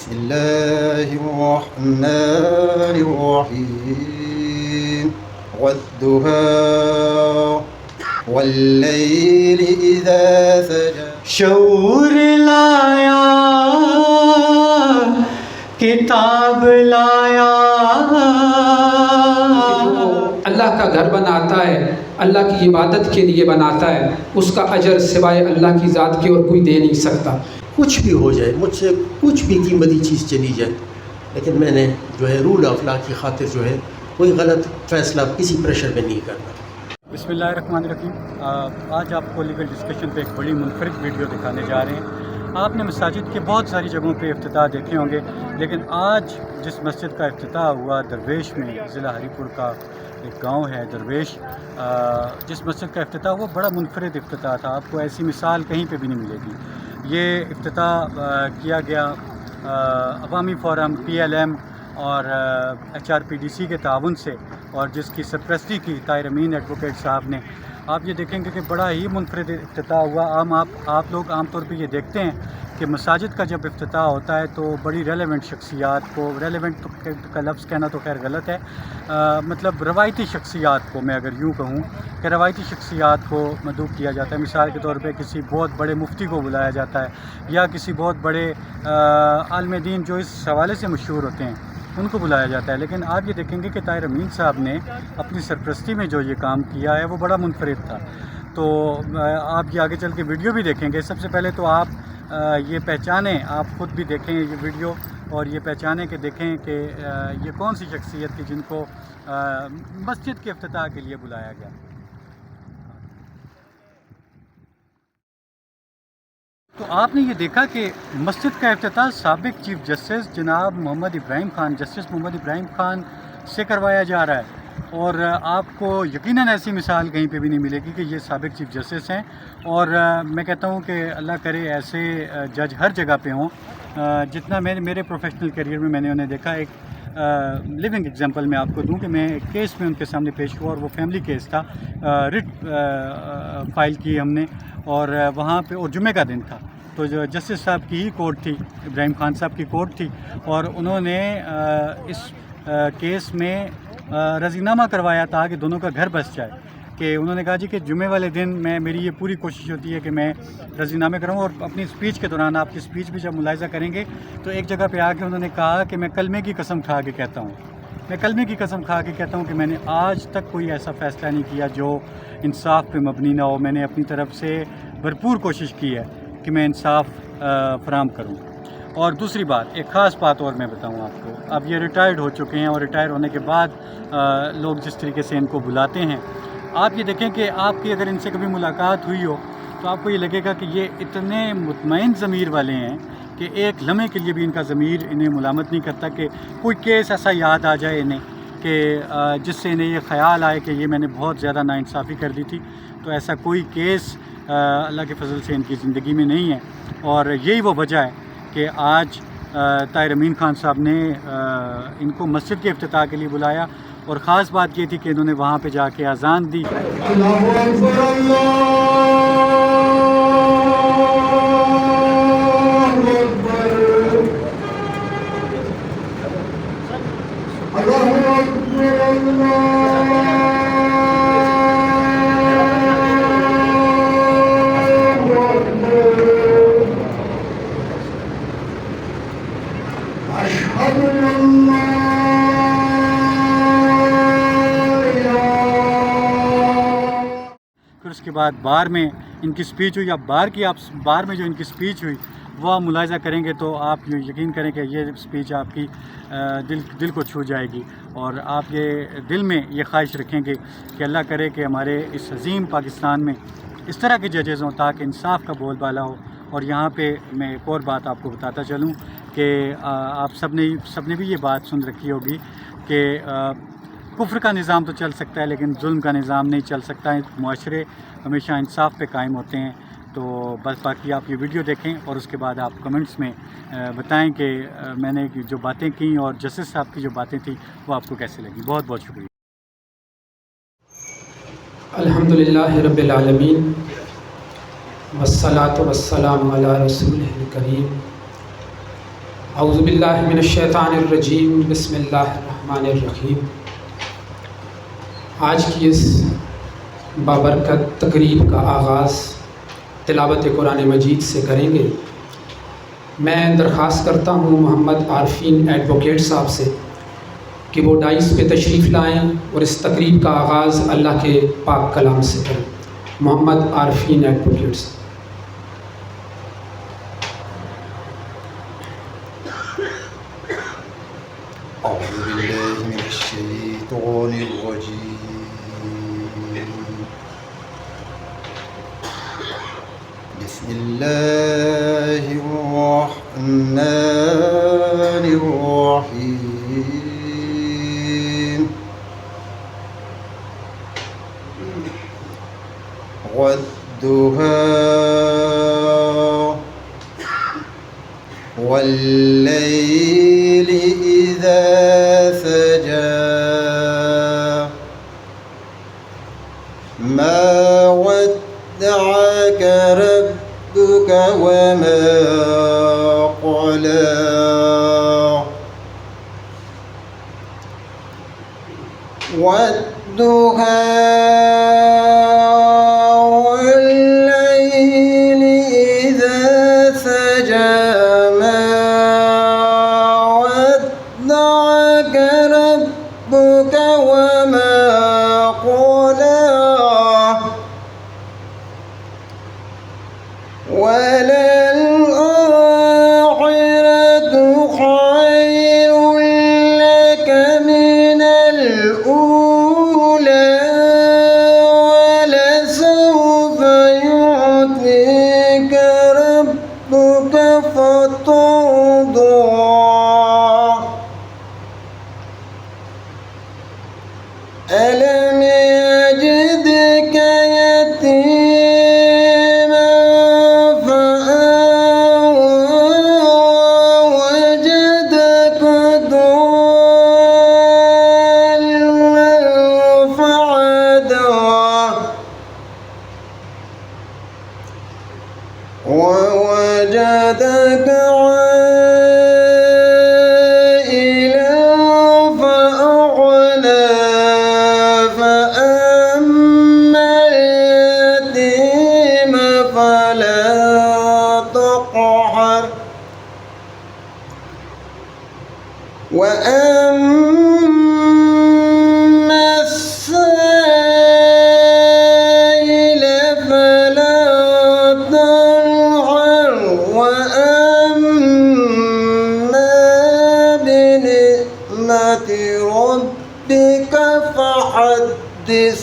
بسم الله الرحمن الرحيم والضحى والليل إذا سجى شعور لایا کتاب لایا. اللہ کا گھر بناتا ہے، اللہ کی عبادت کے لیے بناتا ہے، اس کا اجر سوائے اللہ کی ذات کے اور کوئی دے نہیں سکتا. کچھ بھی ہو جائے، مجھ سے کچھ بھی قیمتی چیز چلی جائے، لیکن میں نے جو ہے رول آف لا کی خاطر جو ہے کوئی غلط فیصلہ کسی پریشر میں نہیں کرنا. بسم اللہ الرحمن الرحیم. آج آپ کو لیگل ڈسکشن پہ ایک بڑی منفرد ویڈیو دکھانے جا رہے ہیں. آپ نے مساجد کے بہت ساری جگہوں پہ افتتاح دیکھے ہوں گے، لیکن آج جس مسجد کا افتتاح ہوا درویش میں، ضلع ہری پور کا ایک گاؤں ہے درویش، جس مسجد کا افتتاح ہوا بڑا منفرد افتتاح تھا. آپ کو ایسی مثال کہیں پہ بھی نہیں ملے گی. یہ افتتاح کیا گیا عوامی فورم PLM اور HRPDC کے تعاون سے، اور جس کی سرپرستی کی طاہر امین ایڈوکیٹ صاحب نے. آپ یہ دیکھیں گے کہ بڑا ہی منفرد افتتاح ہوا. آپ لوگ عام طور پہ یہ دیکھتے ہیں کہ مساجد کا جب افتتاح ہوتا ہے تو بڑی ریلیونٹ شخصیات کو، ریلیونٹ کا لفظ کہنا تو خیر غلط ہے، مطلب روایتی شخصیات کو، میں اگر یوں کہوں کہ روایتی شخصیات کو مدعو کیا جاتا ہے. مثال کے طور پہ کسی بہت بڑے مفتی کو بلایا جاتا ہے، یا کسی بہت بڑے عالم دین جو اس حوالے سے مشہور ہوتے ہیں ان کو بلایا جاتا ہے. لیکن آپ یہ دیکھیں گے کہ طاہر امین صاحب نے اپنی سرپرستی میں جو یہ کام کیا ہے وہ بڑا منفرد تھا. تو آپ یہ آگے چل کے ویڈیو بھی دیکھیں گے. سب سے پہلے تو آپ یہ پہچانیں، آپ خود بھی دیکھیں یہ ویڈیو اور یہ پہچانیں کہ دیکھیں کہ یہ کون سی شخصیت تھی جن کو مسجد کے افتتاح کے لیے بلایا گیا. تو آپ نے یہ دیکھا کہ مسجد کا افتتاح سابق چیف جسٹس جناب محمد ابراہیم خان، جسٹس محمد ابراہیم خان سے کروایا جا رہا ہے. اور آپ کو یقیناً ایسی مثال کہیں پہ بھی نہیں ملے گی کہ یہ سابق چیف جسٹس ہیں. اور میں کہتا ہوں کہ اللہ کرے ایسے جج ہر جگہ پہ ہوں. جتنا میرے پروفیشنل کیریئر میں نے انہیں دیکھا، ایک لیونگ ایگزامپل میں آپ کو دوں کہ میں ایک کیس میں ان کے سامنے پیش ہوا، اور وہ فیملی کیس تھا. رٹ فائل کی ہم نے، اور وہاں پہ اور جمعہ کا دن تھا. تو جو جسٹس صاحب کی ہی کورٹ تھی، ابراہیم خان صاحب کی کورٹ تھی، اور انہوں نے اس کیس میں رضینامہ کروایا تھا کہ دونوں کا گھر بس جائے. کہ انہوں نے کہا جی کہ جمعے والے دن میری یہ پوری کوشش ہوتی ہے کہ میں رضینامے کروں. اور اپنی اسپیچ کے دوران، آپ کی اسپیچ بھی جب ملاحظہ کریں گے تو ایک جگہ پہ آ کے انہوں نے کہا کہ میں کلمے کی قسم کھا کے کہتا ہوں، میں کلمے کی قسم کھا کے کہتا ہوں کہ میں نے آج تک کوئی ایسا فیصلہ نہیں کیا جو انصاف پہ مبنی نہ ہو. میں نے اپنی طرف سے بھرپور کوشش کی ہے کہ میں انصاف فراہم کروں. اور دوسری بات، ایک خاص بات اور میں بتاؤں آپ کو، اب یہ ریٹائرڈ ہو چکے ہیں، اور ریٹائر ہونے کے بعد لوگ جس طریقے سے ان کو بلاتے ہیں، آپ یہ دیکھیں کہ آپ کی اگر ان سے کبھی ملاقات ہوئی ہو تو آپ کو یہ لگے گا کہ یہ اتنے مطمئن ضمیر والے ہیں کہ ایک لمحے کے لیے بھی ان کا ضمیر انہیں ملامت نہیں کرتا کہ کوئی کیس ایسا یاد آ جائے انہیں کہ جس سے انہیں یہ خیال آئے کہ یہ میں نے بہت زیادہ ناانصافی کر دی تھی. تو ایسا کوئی کیس اللہ کے فضل سے ان کی زندگی میں نہیں ہے. اور یہی وہ وجہ ہے کہ آج طاہر امین خان صاحب نے ان کو مسجد کے افتتاح کے لیے بلایا. اور خاص بات یہ تھی کہ انہوں نے وہاں پہ جا کے اذان دی. اللہ اکبر اللہ اکبر اللہ اکبر پھر اس کے بعد بار میں ان کی سپیچ ہوئی. اب بار میں جو ان کی سپیچ ہوئی وہ آپ ملاحظہ کریں گے تو آپ یقین کریں کہ یہ سپیچ آپ کی دل کو چھو جائے گی. اور آپ یہ دل میں یہ خواہش رکھیں گے کہ اللہ کرے کہ ہمارے اس عظیم پاکستان میں اس طرح کے ججز ہوں تاکہ انصاف کا بول بالا ہو. اور یہاں پہ میں ایک اور بات آپ کو بتاتا چلوں کہ آپ سب نے بھی یہ بات سن رکھی ہوگی کہ کفر کا نظام تو چل سکتا ہے لیکن ظلم کا نظام نہیں چل سکتا ہے. معاشرے ہمیشہ انصاف پہ قائم ہوتے ہیں. تو بس باقی آپ یہ ویڈیو دیکھیں اور اس کے بعد آپ کمنٹس میں بتائیں کہ میں نے جو باتیں کی اور جسٹس صاحب کی جو باتیں تھیں وہ آپ کو کیسے لگی. بہت بہت شکریہ. الحمدللہ رب العالمین والصلاة والسلام علی رسولہ الکریم. اعوذ باللہ من الشیطان الرجیم، بسم اللہ الرحمن الرحیم۔ آج کی اس بابرکت تقریب کا آغاز تلاوت قرآن مجید سے کریں گے۔ میں درخواست کرتا ہوں محمد عارفین ایڈوکیٹ صاحب سے کہ وہ ڈائس پہ تشریف لائیں اور اس تقریب کا آغاز اللہ کے پاک کلام سے کریں۔ محمد عارفین ایڈوکیٹ صاحب۔ أعوذ بالله من الشيطان الرجيم. بسم الله الرحمن الرحيم. والضحى والليل إذا سجى ما ودعك ربك وما قلى والضحى والليل إذا سجى ما ودعك ربك وما قلى وللآخرة خير لك من الأولى ولسوف يعطيك ربك فترضى ألم يجدك يتيما فآوى ووجدك ضالا فهدى ووجدك عائلا فأغنى فأما اليتيم فلا تقهر وأما السائل فلا تنهر وأما بنعمة ربك فحدث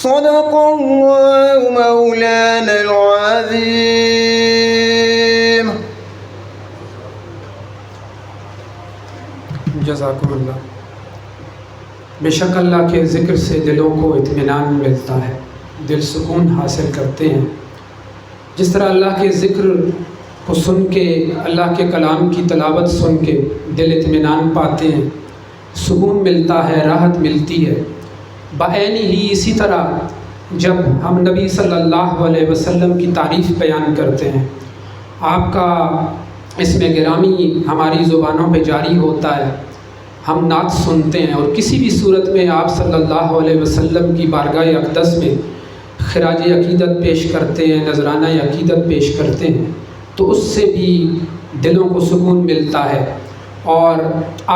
صدق الله مولانا العظيم. جزاکم اللہ۔ بے شک اللہ کے ذکر سے دلوں کو اطمینان ملتا ہے، دل سکون حاصل کرتے ہیں۔ جس طرح اللہ کے ذکر کو سن کے، اللہ کے کلام کی تلاوت سن کے دل اطمینان پاتے ہیں، سکون ملتا ہے، راحت ملتی ہے۔ بعین ہی اسی طرح جب ہم نبی صلی اللہ علیہ وسلم کی تعریف بیان کرتے ہیں، آپ کا اسم گرامی ہماری زبانوں پہ جاری ہوتا ہے، ہم نعت سنتے ہیں اور کسی بھی صورت میں آپ صلی اللہ علیہ وسلم کی بارگاہ اقدس میں خراج عقیدت پیش کرتے ہیں، نذرانہ عقیدت پیش کرتے ہیں، تو اس سے بھی دلوں کو سکون ملتا ہے اور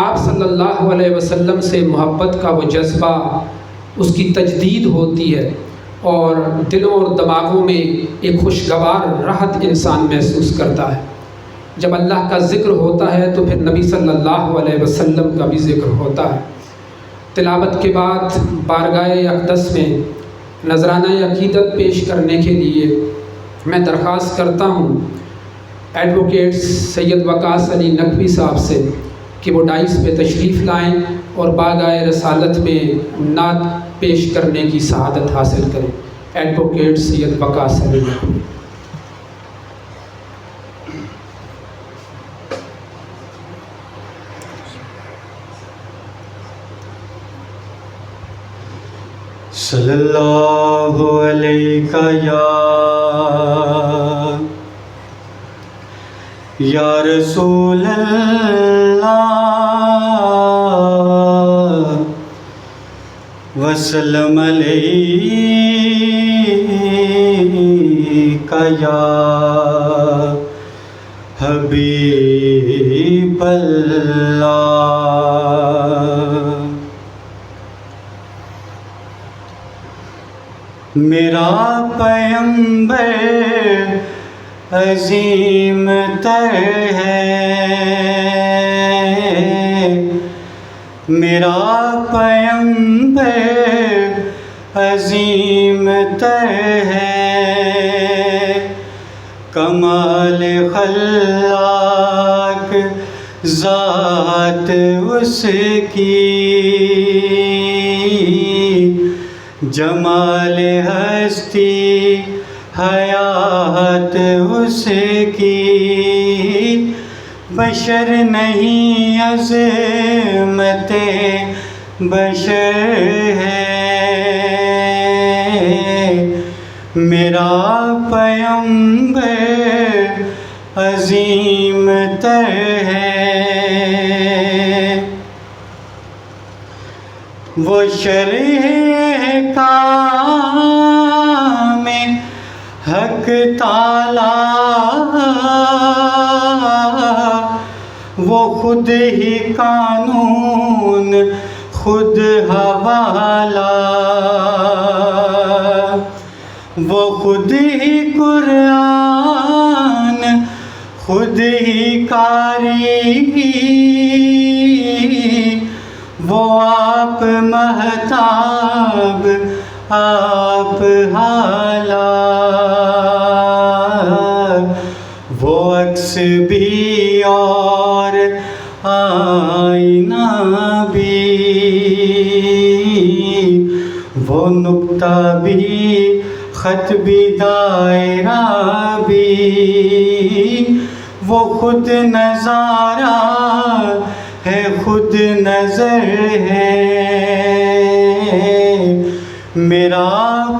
آپ صلی اللہ علیہ وسلم سے محبت کا وہ جذبہ، اس کی تجدید ہوتی ہے اور دلوں اور دماغوں میں ایک خوشگوار راحت انسان محسوس کرتا ہے۔ جب اللہ کا ذکر ہوتا ہے تو پھر نبی صلی اللہ علیہ وسلم کا بھی ذکر ہوتا ہے۔ تلاوت کے بعد بارگاہ اقدس میں نذرانہ عقیدت پیش کرنے کے لیے میں درخواست کرتا ہوں ایڈوکیٹ سید وقاص علی نقوی صاحب سے کہ وہ ڈائس پہ تشریف لائیں اور بارگاہ رسالت میں نعت پیش کرنے کی سعادت حاصل کریں۔ ایڈوکیٹ سید وقاص علی نقوی۔ صلی اللہ علیہ یا یا رسول اللہ وسلم علیکہ یا حبیب اللہ۔ میرا پیغمبر عظیم تر ہے، میرا پیغمبر عظیم تر ہے، کمال خلاق ذات اس کی، جمال ہستی حیات اس کی، بشر نہیں عظمت بشر ہے، میرا پیغمبر عظیم تر ہے، وہ شرح کامل حق تعالی، وہ خود ہی قانون خود حوالہ، وہ خود ہی قرآن خود ہی قاری، وہ آپ مہتاب آپ حالا، وہ عکس بھی اور آئینہ بھی، وہ نقطہ بھی خط بھی دائرہ بھی، وہ خود نظارہ ہے خود نظر ہے، میرا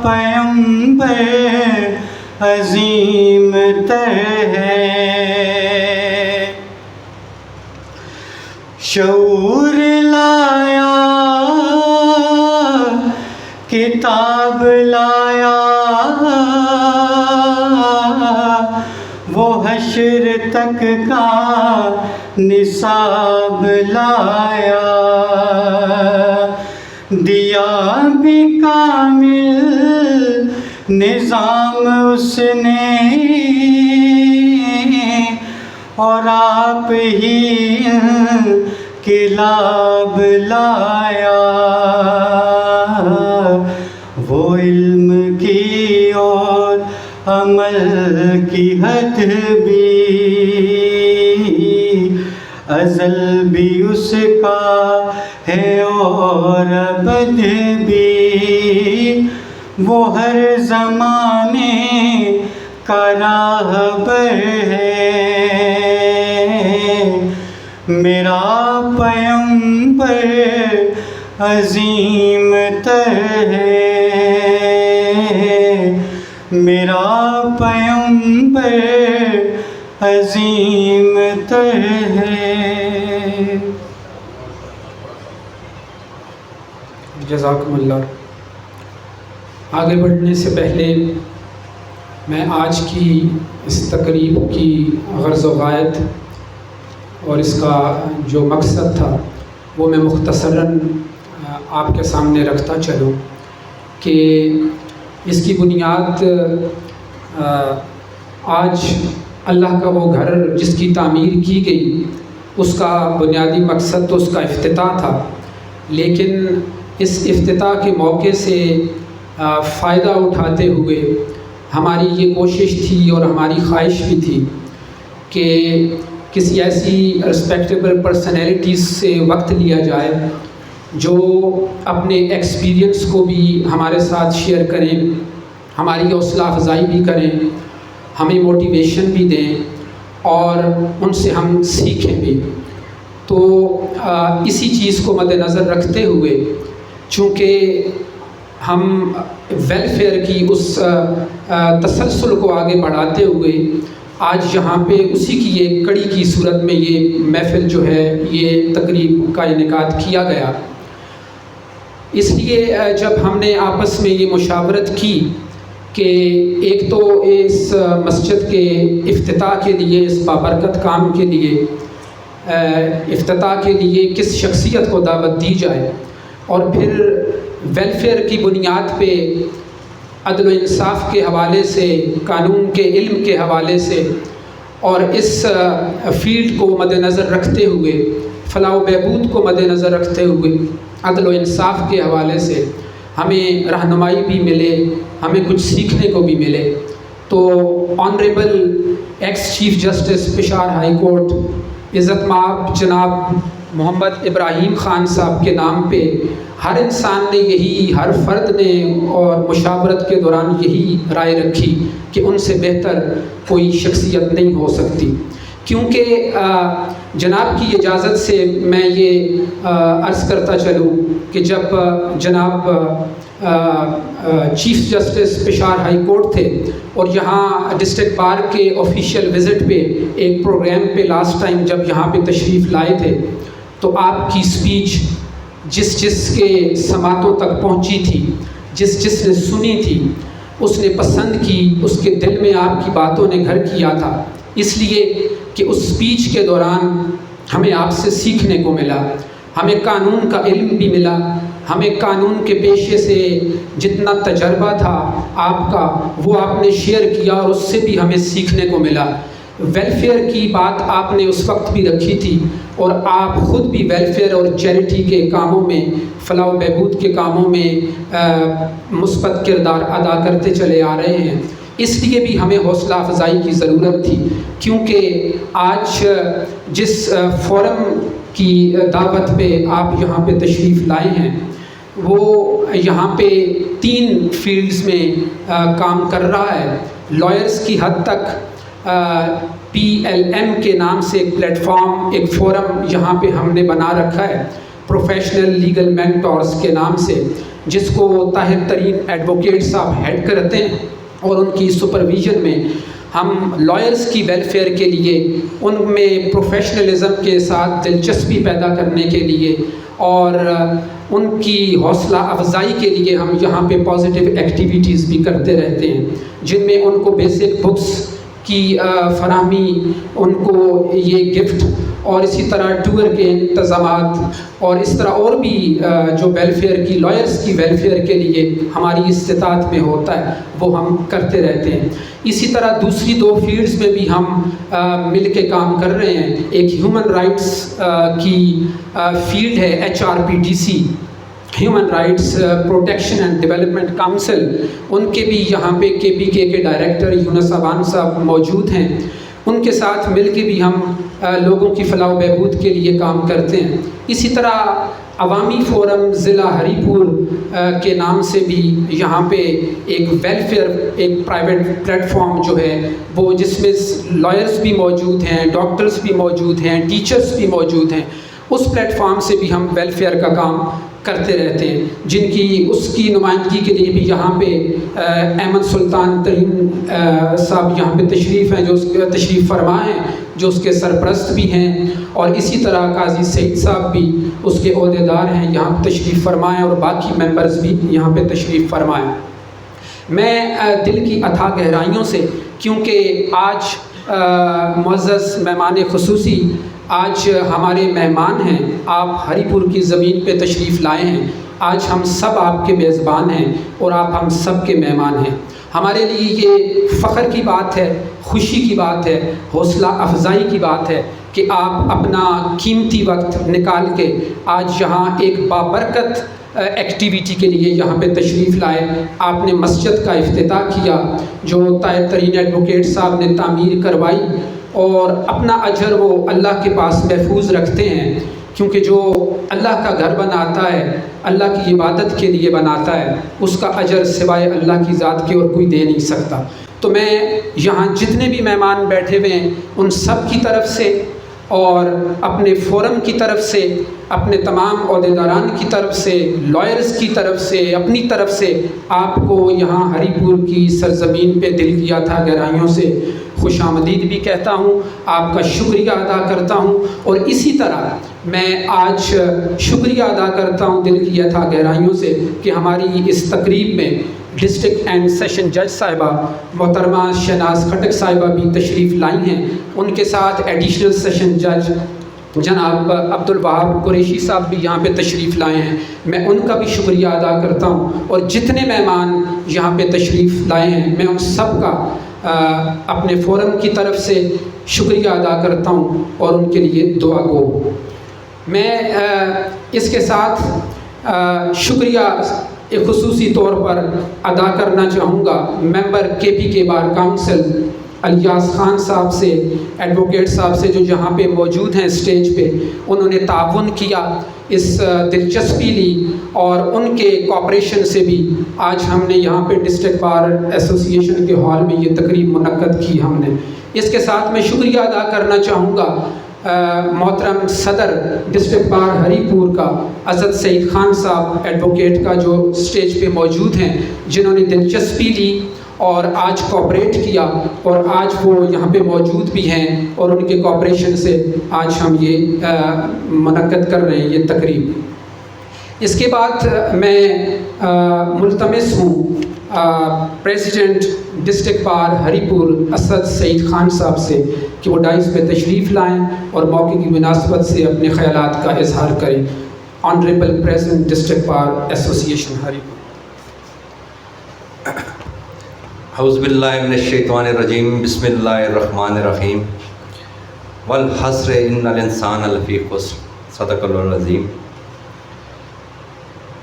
پیغمبر عظیم تر ہے، شعور لایا کتاب لایا، وہ حشر تک کا نصاب لایا، دیا بھی کامل نظام اس نے، اور آپ ہی انقلاب لایا، وہ علم کی اور عمل کی حد بھی، ازل بھی اس کا ہے اور ابد بھی، وہ ہر زمانے کا راہبر ہے، میرا پیغمبر عظیم تر ہے، میرا پیغمبر عظیم تر ہے۔ جزاکم اللہ۔ آگے بڑھنے سے پہلے میں آج کی اس تقریب کی غرض و غایت اور اس کا جو مقصد تھا وہ میں مختصراً آپ کے سامنے رکھتا چلوں کہ اس کی بنیاد آج اللہ کا وہ گھر جس کی تعمیر کی گئی اس کا بنیادی مقصد تو اس کا افتتاح تھا، لیکن اس افتتاح کے موقع سے فائدہ اٹھاتے ہوئے ہماری یہ کوشش تھی اور ہماری خواہش بھی تھی کہ کسی ایسی رسپیکٹیبل پرسنالٹیز سے وقت لیا جائے جو اپنے ایکسپیرینس کو بھی ہمارے ساتھ شیئر کریں، ہماری حوصلہ افزائی بھی کریں، ہمیں موٹیویشن بھی دیں اور ان سے ہم سیکھیں بھی۔ تو اسی چیز کو مد نظر رکھتے ہوئے چونکہ ہم ویلفیئر کی اس تسلسل کو آگے بڑھاتے ہوئے آج یہاں پہ اسی کی ایک کڑی کی صورت میں یہ محفل جو ہے یہ تقریب کا انعقاد کیا گیا۔ اس لیے جب ہم نے آپس میں یہ مشاورت کی کہ ایک تو اس مسجد کے افتتاح کے لیے، اس بابرکت کام کے لیے افتتاح کے لیے کس شخصیت کو دعوت دی جائے، اور پھر ویلفیئر کی بنیاد پہ عدل و انصاف کے حوالے سے، قانون کے علم کے حوالے سے، اور اس فیلڈ کو مد نظر رکھتے ہوئے، فلاح و بہبود کو مد نظر رکھتے ہوئے، عدل و انصاف کے حوالے سے ہمیں رہنمائی بھی ملے، ہمیں کچھ سیکھنے کو بھی ملے، تو honourable ex chief justice Peshawar high court عزت مآب جناب محمد ابراہیم خان صاحب کے نام پہ ہر انسان نے یہی، ہر فرد نے اور مشاورت کے دوران یہی رائے رکھی کہ ان سے بہتر کوئی شخصیت نہیں ہو سکتی، کیونکہ جناب کی اجازت سے میں یہ عرض کرتا چلوں کہ جب جناب chief justice Peshawar high court تھے اور یہاں ڈسٹرکٹ بار کے آفیشیل وزٹ پہ ایک پروگرام پہ لاسٹ ٹائم جب یہاں پہ تشریف لائے تھے، تو آپ کی سپیچ جس کے سماعتوں تک پہنچی تھی، جس نے سنی تھی، اس نے پسند کی، اس کے دل میں آپ کی باتوں نے گھر کیا تھا، اس لیے کہ اس سپیچ کے دوران ہمیں آپ سے سیکھنے کو ملا، ہمیں قانون کا علم بھی ملا، ہمیں قانون کے پیشے سے جتنا تجربہ تھا آپ کا وہ آپ نے شیئر کیا اور اس سے بھی ہمیں سیکھنے کو ملا۔ ویلفیئر کی بات آپ نے اس وقت بھی رکھی تھی اور آپ خود بھی ویلفیئر اور چیریٹی کے کاموں میں، فلاح و بہبود کے کاموں میں مثبت کردار ادا کرتے چلے آ رہے ہیں، اس لیے بھی ہمیں حوصلہ افزائی کی ضرورت تھی، کیونکہ آج جس فورم کی دعوت پہ آپ یہاں پہ تشریف لائے ہیں وہ یہاں پہ 3 فیلڈز میں کام کر رہا ہے۔ لائرز کی حد تک PLM کے نام سے ایک پلیٹ فارم، ایک فورم یہاں پہ ہم نے بنا رکھا ہے، پروفیشنل لیگل مینٹورز کے نام سے، جس کو طاہر ترین ایڈوکیٹ صاحب ہیڈ کرتے ہیں، اور ان کی سپرویژن میں ہم لائرز کی ویلفیئر کے لیے، ان میں پروفیشنلزم کے ساتھ دلچسپی پیدا کرنے کے لیے اور ان کی حوصلہ افزائی کے لیے ہم یہاں پہ پازیٹیو ایکٹیویٹیز بھی کرتے رہتے ہیں، جن میں ان کو بیسک بکس کی فراہمی، ان کو یہ گفٹ، اور اسی طرح ٹور کے انتظامات، اور اس طرح اور بھی جو ویلفیئر کی، لائرز کی ویلفیئر کے لیے ہماری استطاعت میں ہوتا ہے وہ ہم کرتے رہتے ہیں۔ اسی طرح دوسری 2 فیلڈز میں بھی ہم مل کے کام کر رہے ہیں۔ ایک ہیومن رائٹس کی فیلڈ ہے HRPDC، human rights protection and development council, ان کے بھی یہاں پہ KPK کے ڈائریکٹر یونس ابان صاحب موجود ہیں، ان کے ساتھ مل کے بھی ہم لوگوں کی فلاح و بہبود کے لیے کام کرتے ہیں۔ اسی طرح عوامی فورم ضلع ہری پور کے نام سے بھی یہاں پہ ایک ویلفیئر، ایک پرائیویٹ پلیٹ فارم جو ہے وہ، جس میں لائرز بھی موجود ہیں، ڈاکٹرز بھی موجود ہیں، ٹیچرز بھی موجود ہیں، اس پلیٹ فارم سے بھی ہم ویلفیئر کا کام کرتے رہتے ہیں، جن کی اس کی نمائندگی کے لیے بھی یہاں پہ احمد سلطان ترین صاحب یہاں پہ تشریف ہیں، جو تشریف فرما ہیں، جو اس کے سرپرست بھی ہیں، اور اسی طرح قاضی سعید صاحب بھی اس کے عہدیدار ہیں، یہاں پہ تشریف فرمائیں، اور باقی ممبرز بھی یہاں پہ تشریف فرمائیں۔ میں دل کی اتھاہ گہرائیوں سے، کیونکہ آج معزز مہمان خصوصی، آج ہمارے مہمان ہیں، آپ ہری پور کی زمین پہ تشریف لائے ہیں، آج ہم سب آپ کے میزبان ہیں اور آپ ہم سب کے مہمان ہیں۔ ہمارے لیے یہ فخر کی بات ہے، خوشی کی بات ہے، حوصلہ افزائی کی بات ہے کہ آپ اپنا قیمتی وقت نکال کے آج یہاں ایک بابرکت ایکٹیویٹی کے لیے یہاں پہ تشریف لائے۔ آپ نے مسجد کا افتتاح کیا جو طاہر ترین ایڈوکیٹ صاحب نے تعمیر کروائی، اور اپنا اجر وہ اللہ کے پاس محفوظ رکھتے ہیں، کیونکہ جو اللہ کا گھر بناتا ہے، اللہ کی عبادت کے لیے بناتا ہے، اس کا اجر سوائے اللہ کی ذات کے اور کوئی دے نہیں سکتا۔ تو میں یہاں جتنے بھی مہمان بیٹھے ہوئے ہیں ان سب کی طرف سے اور اپنے فورم کی طرف سے، اپنے تمام عہدیداران کی طرف سے، لائرز کی طرف سے، اپنی طرف سے آپ کو یہاں ہری پور کی سرزمین پہ دل کی اتھاہ گہرائیوں سے خوش آمدید بھی کہتا ہوں، آپ کا شکریہ ادا کرتا ہوں، اور اسی طرح میں آج شکریہ ادا کرتا ہوں دل کی یتھا گہرائیوں سے کہ ہماری اس تقریب میں ڈسٹرکٹ اینڈ سیشن جج صاحبہ محترمہ شہناز خٹک صاحبہ بھی تشریف لائی ہیں، ان کے ساتھ ایڈیشنل سیشن جج جناب عبدالوہاب قریشی صاحب بھی یہاں پہ تشریف لائے ہیں، میں ان کا بھی شکریہ ادا کرتا ہوں، اور جتنے مہمان یہاں پہ تشریف لائے ہیں میں ان سب کا اپنے فورم کی طرف سے شکریہ ادا کرتا ہوں اور ان کے لیے دعا گو ہوں۔ میں اس کے ساتھ شکریہ ایک خصوصی طور پر ادا کرنا چاہوں گا ممبر KPK بار کاؤنسل الیاس خان صاحب سے، ایڈوکیٹ صاحب سے، جو یہاں پہ موجود ہیں اسٹیج پہ، انہوں نے تعاون کیا، اس دلچسپی لی، اور ان کے کوآپریشن سے بھی آج ہم نے یہاں پہ ڈسٹرکٹ بار ایسوسی ایشن کے ہال میں یہ تقریب منعقد کی ہم نے۔ اس کے ساتھ میں شکریہ ادا کرنا چاہوں گا محترم صدر ڈسٹرکٹ بار ہری پور کا اسد سعید خان صاحب ایڈوکیٹ کا، جو اسٹیج پہ موجود ہیں، جنہوں نے دلچسپی لی اور آج کوآپریٹ کیا، اور آج وہ یہاں پہ موجود بھی ہیں، اور ان کے کوآپریشن سے آج ہم یہ منعقد کر رہے ہیں یہ تقریب۔ اس کے بعد میں ملتمس ہوں پریزیڈنٹ ڈسٹرکٹ بار ہری پور اسد سعید خان صاحب سے کہ وہ ڈائز پہ تشریف لائیں اور موقع کی مناسبت سے اپنے خیالات کا اظہار کریں۔ آنریبل پریزیڈنٹ ڈسٹرکٹ بار ایسوسی ایشن ہری پور۔ اعوذ باللہ من الشیطان الرجیم، بسم اللہ الرحمن الرحیم، والحصر ان الانسان لفی خسر، صدق اللہ العظیم۔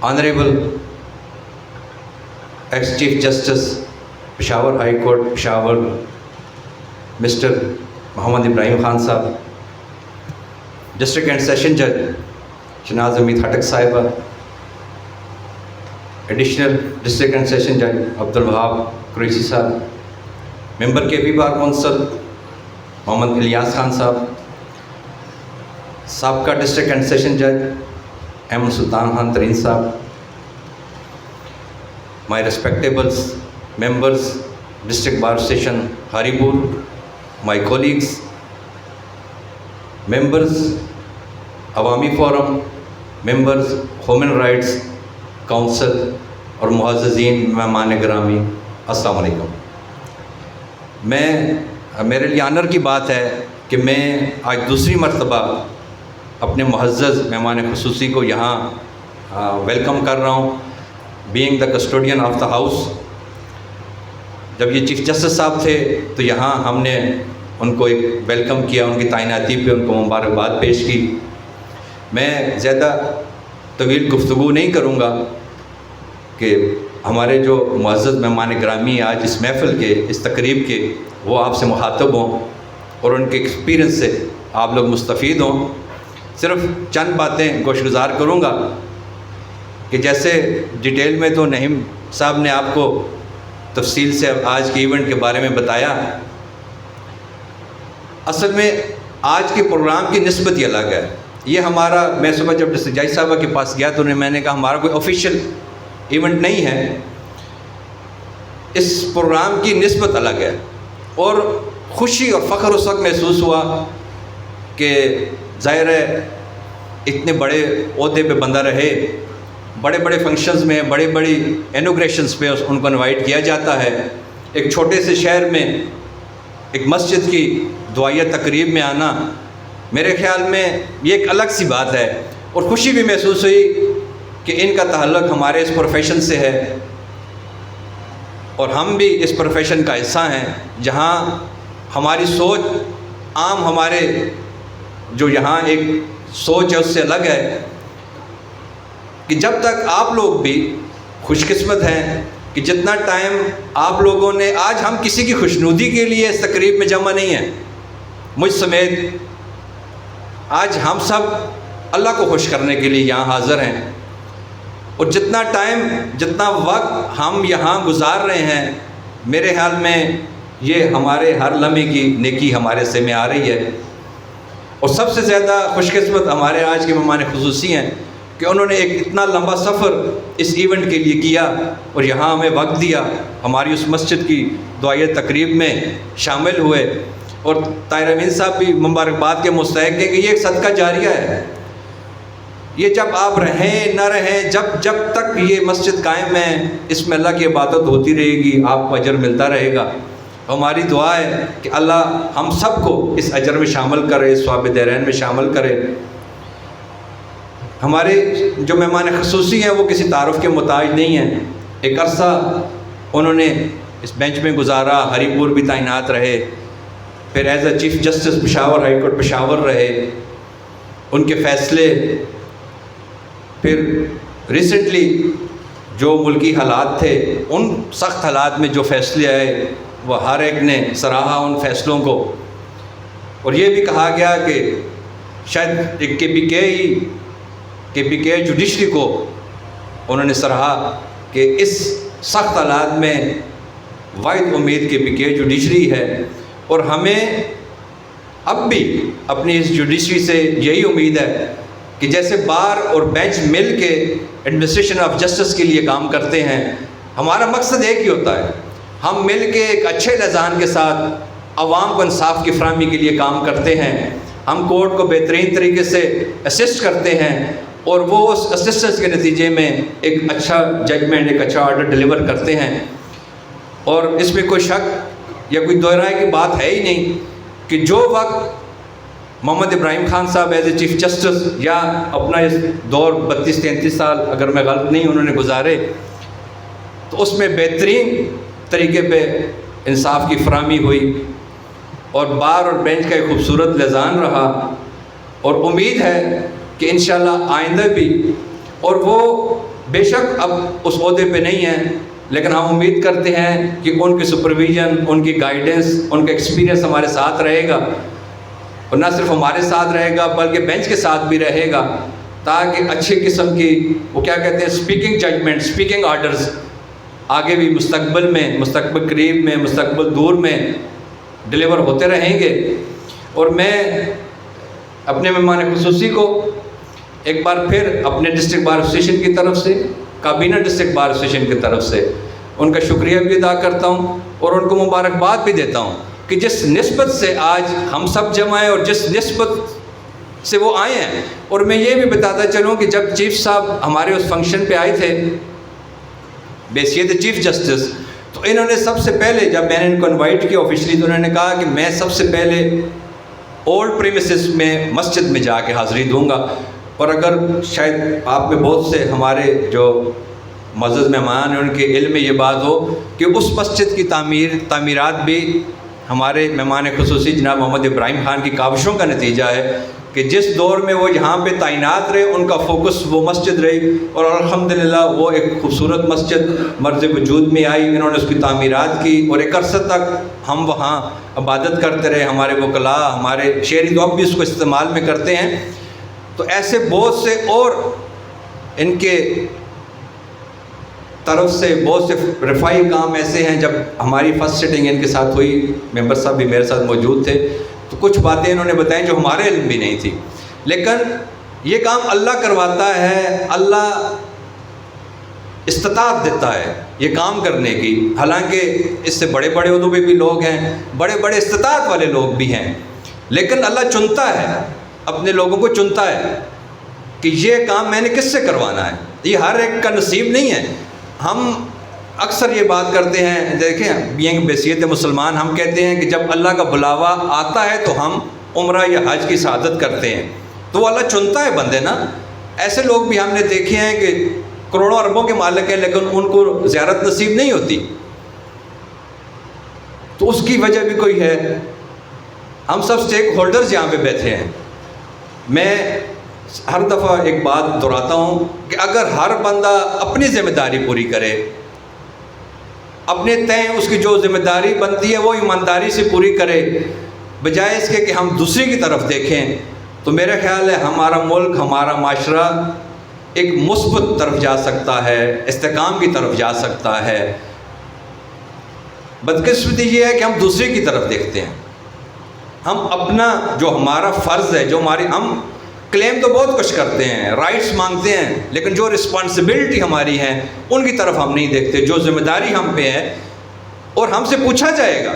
Honourable ex chief justice Peshawar high court Peshawar mister Muhammad Ibrahim Khan صاحب، ڈسٹرکٹ اینڈ سیشن جج شہناز امید خٹک صاحبہ، ایڈیشنل ڈسٹرکٹ اینڈ سیشن جج عبدالوہاب قریشی صاحب، ممبر KP بار کونسل محمد الیاس خان صاحب، سابقہ ڈسٹرکٹ اینڈ سیشن جج احمد سلطان خان ترین صاحب، my respectables members district bar station Haripur, my colleagues, members عوامی forum, members human rights council اور معززین مہمان گرامی، السلام علیکم۔ میرے لیے آنر کی بات ہے کہ میں آج دوسری مرتبہ اپنے معزز مہمان خصوصی کو یہاں ویلکم کر رہا ہوں، being the custodian of the house. جب یہ چیف جسٹس صاحب تھے تو یہاں ہم نے ان کو ایک ویلکم کیا، ان کی تعیناتی پہ ان کو مبارکباد پیش کی۔ میں زیادہ طویل گفتگو نہیں کروں گا کہ ہمارے جو معزز مہمان گرامی آج اس محفل کے، اس تقریب کے، وہ آپ سے مخاطب ہوں اور ان کے ایکسپیرئنس سے آپ لوگ مستفید ہوں۔ صرف چند باتیں گوشگزار کروں گا کہ جیسے ڈیٹیل میں تو نعیم صاحب نے آپ کو تفصیل سے آج کے ایونٹ کے بارے میں بتایا، اصل میں آج کے پروگرام کی نسبت ہی الگ ہے۔ یہ ہمارا، میں صبح جب جج صاحبہ کے پاس گیا تو میں نے کہا ہمارا کوئی آفیشیل ایونٹ نہیں ہے، اس پروگرام کی نسبت الگ ہے، اور خوشی اور فخر اس وقت محسوس ہوا کہ ظاہر ہے اتنے بڑے عہدے پہ بندہ رہے، بڑے بڑے فنکشنز میں، بڑی بڑی انوگریشنز پہ ان کو انوائٹ کیا جاتا ہے۔ ایک چھوٹے سے شہر میں ایک مسجد کی دعائیہ تقریب میں آنا، میرے خیال میں یہ ایک الگ سی بات ہے، اور خوشی بھی محسوس ہوئی کہ ان کا تعلق ہمارے اس پروفیشن سے ہے، اور ہم بھی اس پروفیشن کا حصہ ہیں، جہاں ہماری سوچ عام، ہمارے جو یہاں ایک سوچ ہے اس سے الگ ہے، کہ جب تک آپ لوگ بھی خوش قسمت ہیں کہ جتنا ٹائم آپ لوگوں نے، آج ہم کسی کی خوشنودی کے لیے اس تقریب میں جمع نہیں ہیں، مجھ سمیت آج ہم سب اللہ کو خوش کرنے کے لیے یہاں حاضر ہیں، اور جتنا ٹائم، جتنا وقت ہم یہاں گزار رہے ہیں، میرے خیال میں یہ ہمارے ہر لمحے کی نیکی ہمارے سے میں آ رہی ہے۔ اور سب سے زیادہ خوش قسمت ہمارے آج کے مہمان خصوصی ہیں کہ انہوں نے ایک اتنا لمبا سفر اس ایونٹ کے لیے کیا اور یہاں ہمیں وقت دیا، ہماری اس مسجد کی دعائیہ تقریب میں شامل ہوئے، اور طاہر امین صاحب بھی مبارکباد کے مستحق ہیں کہ یہ ایک صدقہ جاریہ ہے۔ یہ جب آپ رہیں نہ رہیں، جب تک یہ مسجد قائم ہے، اس میں اللہ کی عبادت ہوتی رہے گی، آپ کو اجر ملتا رہے گا۔ ہماری دعا ہے کہ اللہ ہم سب کو اس اجر میں شامل کرے، اس ثواب دارین میں شامل کرے۔ ہمارے جو مہمان خصوصی ہیں وہ کسی تعارف کے محتاج نہیں ہیں۔ ایک عرصہ انہوں نے اس بینچ میں گزارا، ہری پور بھی تعینات رہے، پھر as a chief justice Peshawar high court Peshawar رہے۔ ان کے فیصلے، پھر ریسنٹلی جو ملکی حالات تھے، ان سخت حالات میں جو فیصلے آئے وہ ہر ایک نے سراہا ان فیصلوں کو، اور یہ بھی کہا گیا کہ شاید ایک کے پی کے جوڈیشری کو انہوں نے سراہا کہ اس سخت حالات میں واحد امید کے پی کے جوڈیشری ہے، اور ہمیں اب بھی اپنی اس جوڈیشری سے یہی امید ہے کہ جیسے بار اور بینچ مل کے ایڈمنسٹریشن آف جسٹس کے لیے کام کرتے ہیں، ہمارا مقصد ایک ہی ہوتا ہے، ہم مل کے ایک اچھے لحاظ کے ساتھ عوام کو انصاف کی فراہمی کے لیے کام کرتے ہیں، ہم کورٹ کو بہترین طریقے سے اسسٹ کرتے ہیں، اور وہ اس اسسٹنس کے نتیجے میں ایک اچھا ججمنٹ، ایک اچھا آرڈر ڈیلیور کرتے ہیں۔ اور اس میں کوئی شک یا کوئی دو رائے کی بات ہے ہی نہیں کہ جو وقت محمد ابراہیم خان صاحب ایز اے چیف جسٹس، یا اپنا اس دور 32-33 سال اگر میں غلط نہیں انہوں نے گزارے، تو اس میں بہترین طریقے پہ انصاف کی فراہمی ہوئی، اور بار اور بینچ کا ایک خوبصورت لحاظ رہا، اور امید ہے کہ انشاءاللہ آئندہ بھی، اور وہ بے شک اب اس عہدے پہ نہیں ہیں، لیکن ہم امید کرتے ہیں کہ ان کی سپرویژن، ان کی گائیڈنس، ان کا ایکسپیرینس ہمارے ساتھ رہے گا، اور نہ صرف ہمارے ساتھ رہے گا بلکہ بینچ کے ساتھ بھی رہے گا، تاکہ اچھی قسم کی وہ کیا کہتے ہیں اسپیکنگ ججمنٹ، اسپیکنگ آرڈرز آگے بھی مستقبل میں، مستقبل قریب میں، مستقبل دور میں ڈیلیور ہوتے رہیں گے۔ اور میں اپنے مہمان خصوصی کو ایک بار پھر اپنے ڈسٹرکٹ بار ایسوسیشن کی طرف سے، کابینہ ڈسٹرکٹ بار ایسوسیشن کی طرف سے ان کا شکریہ بھی ادا کرتا ہوں، اور ان کو مبارکباد بھی دیتا ہوں کہ جس نسبت سے آج ہم سب جمع ہیں، اور جس نسبت سے وہ آئے ہیں۔ اور میں یہ بھی بتاتا چلوں کہ جب چیف صاحب ہمارے اس فنکشن پہ آئے تھے بحیثیت چیف جسٹس، تو انہوں نے سب سے پہلے جب میں نے ان کو انوائٹ کیا آفیشلی، تو انہوں نے کہا کہ میں سب سے پہلے اولڈ پریمیسز میں مسجد میں جا کے حاضری دوں گا۔ اور اگر شاید آپ میں بہت سے ہمارے جو معزز مہمان ہیں ان کے علم میں یہ بات ہو کہ اس مسجد کی تعمیرات بھی ہمارے مہمان خصوصی جناب محمد ابراہیم خان کی کاوشوں کا نتیجہ ہے، کہ جس دور میں وہ یہاں پہ تعینات رہے ان کا فوکس وہ مسجد رہی، اور الحمدللہ وہ ایک خوبصورت مسجد مرز وجود میں آئی، انہوں نے اس کی تعمیرات کی، اور ایک عرصہ تک ہم وہاں عبادت کرتے رہے، ہمارے وکلاء، ہمارے شہری تو اب بھی اس کو استعمال میں کرتے ہیں۔ تو ایسے بہت سے اور ان کے طرف سے بہت سے رفائی کام ایسے ہیں۔ جب ہماری فرسٹ سیٹنگ ان کے ساتھ ہوئی، ممبر صاحب بھی میرے ساتھ موجود تھے، تو کچھ باتیں انہوں نے بتائیں جو ہمارے علم بھی نہیں تھی، لیکن یہ کام اللہ کرواتا ہے، اللہ استطاعت دیتا ہے یہ کام کرنے کی۔ حالانکہ اس سے بڑے بڑے عہدوں پہ بھی لوگ ہیں، بڑے بڑے استطاعت والے لوگ بھی ہیں، لیکن اللہ چنتا ہے، اپنے لوگوں کو چنتا ہے کہ یہ کام میں نے کس سے کروانا ہے۔ یہ ہر ایک کا نصیب نہیں ہے۔ ہم اکثر یہ بات کرتے ہیں، دیکھیں بینگ بحیثیت مسلمان ہم کہتے ہیں کہ جب اللہ کا بلاوا آتا ہے تو ہم عمرہ یا حج کی سعادت کرتے ہیں، تو وہ اللہ چنتا ہے بندے نا۔ ایسے لوگ بھی ہم نے دیکھے ہیں کہ کروڑوں اربوں کے مالک ہیں لیکن ان کو زیارت نصیب نہیں ہوتی، تو اس کی وجہ بھی کوئی ہے۔ ہم سب سٹیک ہولڈرز یہاں پہ بیٹھے ہیں۔ میں ہر دفعہ ایک بات دہراتا ہوں کہ اگر ہر بندہ اپنی ذمہ داری پوری کرے، اپنے تئیں اس کی جو ذمہ داری بنتی ہے وہ ایمانداری سے پوری کرے، بجائے اس کے کہ ہم دوسری کی طرف دیکھیں، تو میرا خیال ہے ہمارا ملک، ہمارا معاشرہ ایک مثبت طرف جا سکتا ہے، استحکام کی طرف جا سکتا ہے۔ بدقسمتی یہ ہے کہ ہم دوسری کی طرف دیکھتے ہیں، ہم اپنا جو ہمارا فرض ہے، جو ہم کلیم تو بہت کچھ کرتے ہیں، رائٹس مانگتے ہیں، لیکن جو رسپانسبلٹی ہماری ہیں ان کی طرف ہم نہیں دیکھتے، جو ذمہ داری ہم پہ ہے اور ہم سے پوچھا جائے گا.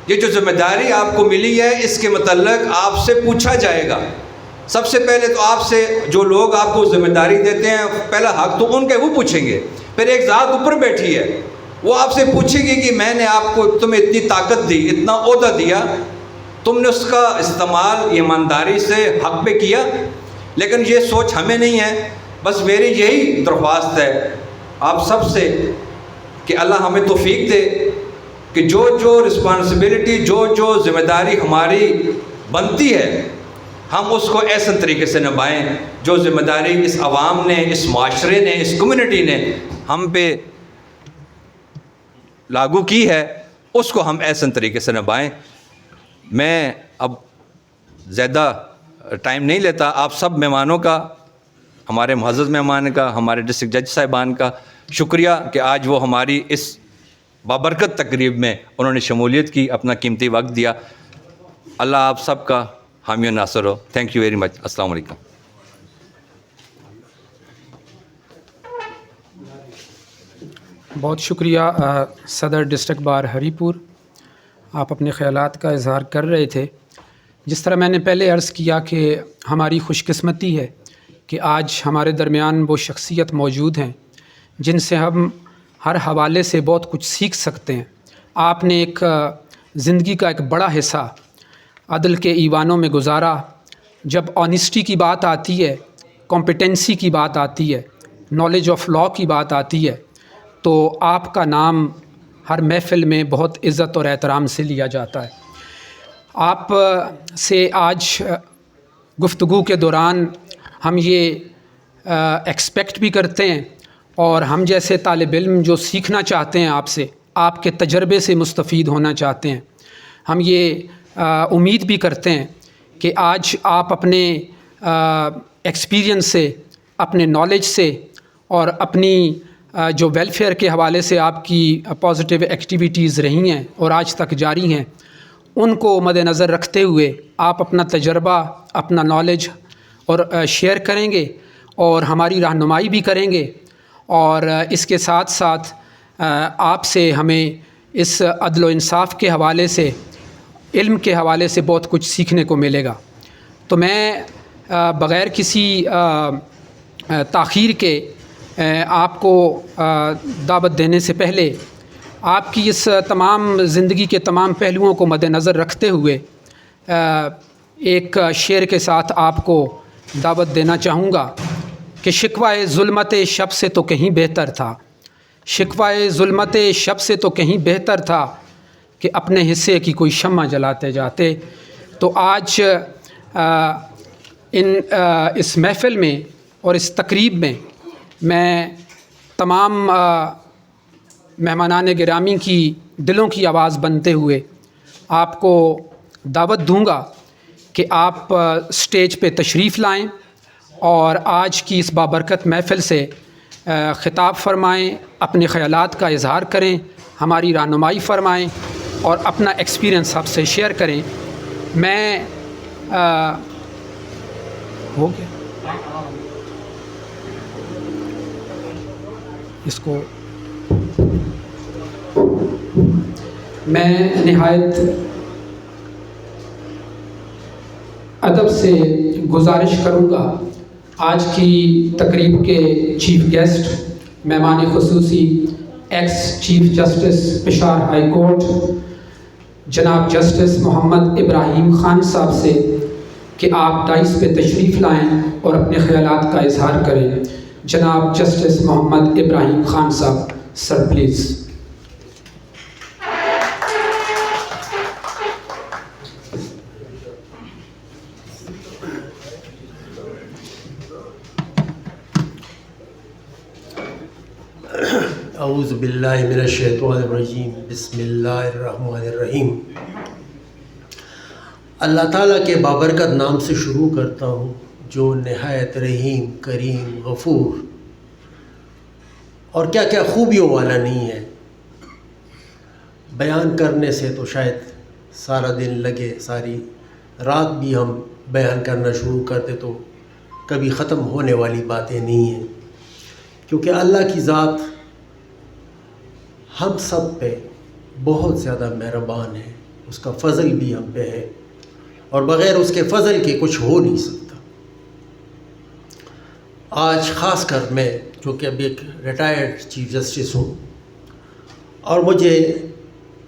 یہ جو ذمہ داری آپ کو ملی ہے اس کے متعلق آپ سے پوچھا جائے گا. سب سے پہلے تو آپ سے جو لوگ آپ کو ذمہ داری دیتے ہیں پہلا حق تو ان کے وہ پوچھیں گے. پھر ایک ذات اوپر بیٹھی ہے وہ آپ سے پوچھے گی کہ میں نے آپ کو تمہیں اتنی طاقت دی، اتنا عہدہ دیا، تم نے اس کا استعمال ایمانداری سے حق پہ کیا. لیکن یہ سوچ ہمیں نہیں ہے. بس میری یہی درخواست ہے آپ سب سے کہ اللہ ہمیں توفیق دے کہ جو رسپانسبلٹی، جو ذمہ داری ہماری بنتی ہے ہم اس کو ایسے طریقے سے نبھائیں جو ذمہ داری اس عوام نے، اس معاشرے نے، اس کمیونٹی نے ہم پہ لاگو کی ہے اس کو ہم ایسے طریقے سے نبھائیں. میں اب زیادہ ٹائم نہیں لیتا. آپ سب مہمانوں کا، ہمارے معزز مہمان کا، ہمارے ڈسٹرکٹ جج صاحبان کا شکریہ کہ آج وہ ہماری اس بابرکت تقریب میں انہوں نے شمولیت کی، اپنا قیمتی وقت دیا. اللہ آپ سب کا حامی و ناصر ہو. Thank you very much. السلام علیکم. بہت شکریہ صدر ڈسٹرکٹ بار ہری پور. آپ اپنے خیالات کا اظہار کر رہے تھے. جس طرح میں نے پہلے عرض کیا کہ ہماری خوش قسمتی ہے کہ آج ہمارے درمیان وہ شخصیت موجود ہیں جن سے ہم ہر حوالے سے بہت کچھ سیکھ سکتے ہیں. آپ نے ایک زندگی کا ایک بڑا حصہ عدل کے ایوانوں میں گزارا. جب آنیسٹی کی بات آتی ہے، کمپیٹنسی کی بات آتی ہے، نالج آف لاء کی بات آتی ہے تو آپ کا نام ہر محفل میں بہت عزت اور احترام سے لیا جاتا ہے. آپ سے آج گفتگو کے دوران ہم یہ ایکسپیکٹ بھی کرتے ہیں اور ہم جیسے طالب علم جو سیکھنا چاہتے ہیں آپ سے، آپ کے تجربے سے مستفید ہونا چاہتے ہیں، ہم یہ امید بھی کرتے ہیں کہ آج آپ اپنے ایکسپیرینس سے، اپنے نالج سے اور اپنی جو ویلفیئر کے حوالے سے آپ کی پازیٹیو ایکٹیویٹیز رہی ہیں اور آج تک جاری ہیں، ان کو مد نظر رکھتے ہوئے آپ اپنا تجربہ، اپنا نالج اور شیئر کریں گے اور ہماری رہنمائی بھی کریں گے. اور اس کے ساتھ ساتھ آپ سے ہمیں اس عدل و انصاف کے حوالے سے، علم کے حوالے سے بہت کچھ سیکھنے کو ملے گا. تو میں بغیر کسی تاخیر کے آپ کو دعوت دینے سے پہلے آپ کی اس تمام زندگی کے تمام پہلوؤں کو مد نظر رکھتے ہوئے ایک شعر کے ساتھ آپ کو دعوت دینا چاہوں گا کہ شکوائے ظلمت شب سے تو کہیں بہتر تھا، شکوائے ظلمت شب سے تو کہیں بہتر تھا کہ اپنے حصے کی کوئی شمع جلاتے جاتے. تو آج اس محفل میں اور اس تقریب میں تمام مہمانان گرامی کی دلوں کی آواز بنتے ہوئے آپ کو دعوت دوں گا کہ آپ سٹیج پہ تشریف لائیں اور آج کی اس بابرکت محفل سے خطاب فرمائیں، اپنے خیالات کا اظہار کریں، ہماری رہنمائی فرمائیں اور اپنا ایکسپیرینس آپ سے شیئر کریں. میں ہو گیا اس کو میں نہایت ادب سے گزارش کروں گا آج کی تقریب کے چیف گیسٹ، مہمان خصوصی x chief justice Peshawar high court جناب جسٹس محمد ابراہیم خان صاحب سے کہ آپ ڈائس پہ تشریف لائیں اور اپنے خیالات کا اظہار کریں. جناب جسٹس محمد ابراہیم خان صاحب، سر پلیز. اعوذ باللہ من الشیطان الرجیم، بسم اللہ الرحمن الرحیم. اللہ تعالیٰ کے بابرکت نام سے شروع کرتا ہوں جو نہایت رحیم، کریم، غفور اور کیا کیا خوبیوں والا نہیں ہے. بیان کرنے سے تو شاید سارا دن لگے، ساری رات بھی ہم بیان کرنا شروع کرتے تو کبھی ختم ہونے والی باتیں نہیں ہیں، کیونکہ اللہ کی ذات ہم سب پہ بہت زیادہ مہربان ہے، اس کا فضل بھی ہم پہ ہے، اور بغیر اس کے فضل کے کچھ ہو نہیں سکتا۔ آج خاص کر میں جو کہ اب ایک ریٹائرڈ چیف جسٹس ہوں، اور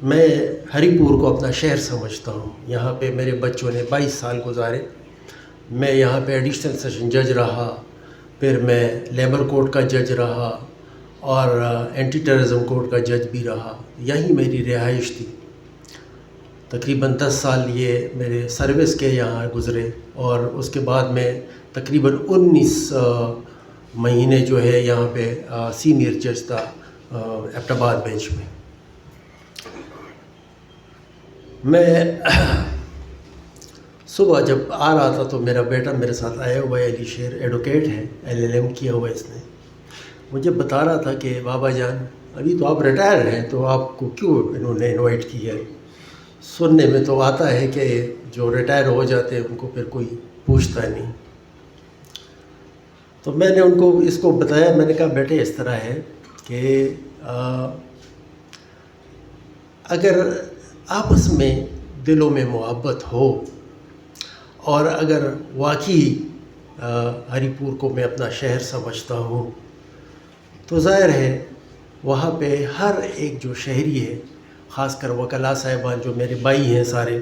میں ہری پور کو اپنا شہر سمجھتا ہوں۔ یہاں پہ میرے بچوں نے 22 سال گزارے، میں یہاں پہ ایڈیشنل سیشن جج رہا، پھر میں لیبر کورٹ کا جج رہا اور اینٹی ٹیررزم کورٹ کا جج بھی رہا، یہیں میری رہائش تھی۔ تقریباً 10 سال یہ میرے سروس کے یہاں گزرے، اور اس کے بعد میں تقریباً 19 مہینے جو ہے یہاں پہ سینئر جج تھا ایبٹ آباد بینچ میں۔ میں صبح جب آ رہا تھا تو میرا بیٹا میرے ساتھ آیا ہوا ہے، علی شیر ایڈوکیٹ ہے، LLM کیا ہوا ہے اس نے، مجھے بتا رہا تھا کہ بابا جان ابھی تو آپ ریٹائر ہیں تو آپ کو کیوں انہوں نے انوائٹ کیا ہے؟ سننے میں تو آتا ہے کہ جو ریٹائر ہو جاتے ہیں ان کو پھر کوئی پوچھتا نہیں۔ تو میں نے ان کو اس کو بتایا، میں نے کہا بیٹے اس طرح ہے کہ اگر آپس میں دلوں میں محبت ہو، اور اگر واقعی ہری پور کو میں اپنا شہر سمجھتا ہوں، تو ظاہر ہے وہاں پہ ہر ایک جو شہری ہے، خاص کر وکلاء صاحبان جو میرے بھائی ہیں سارے،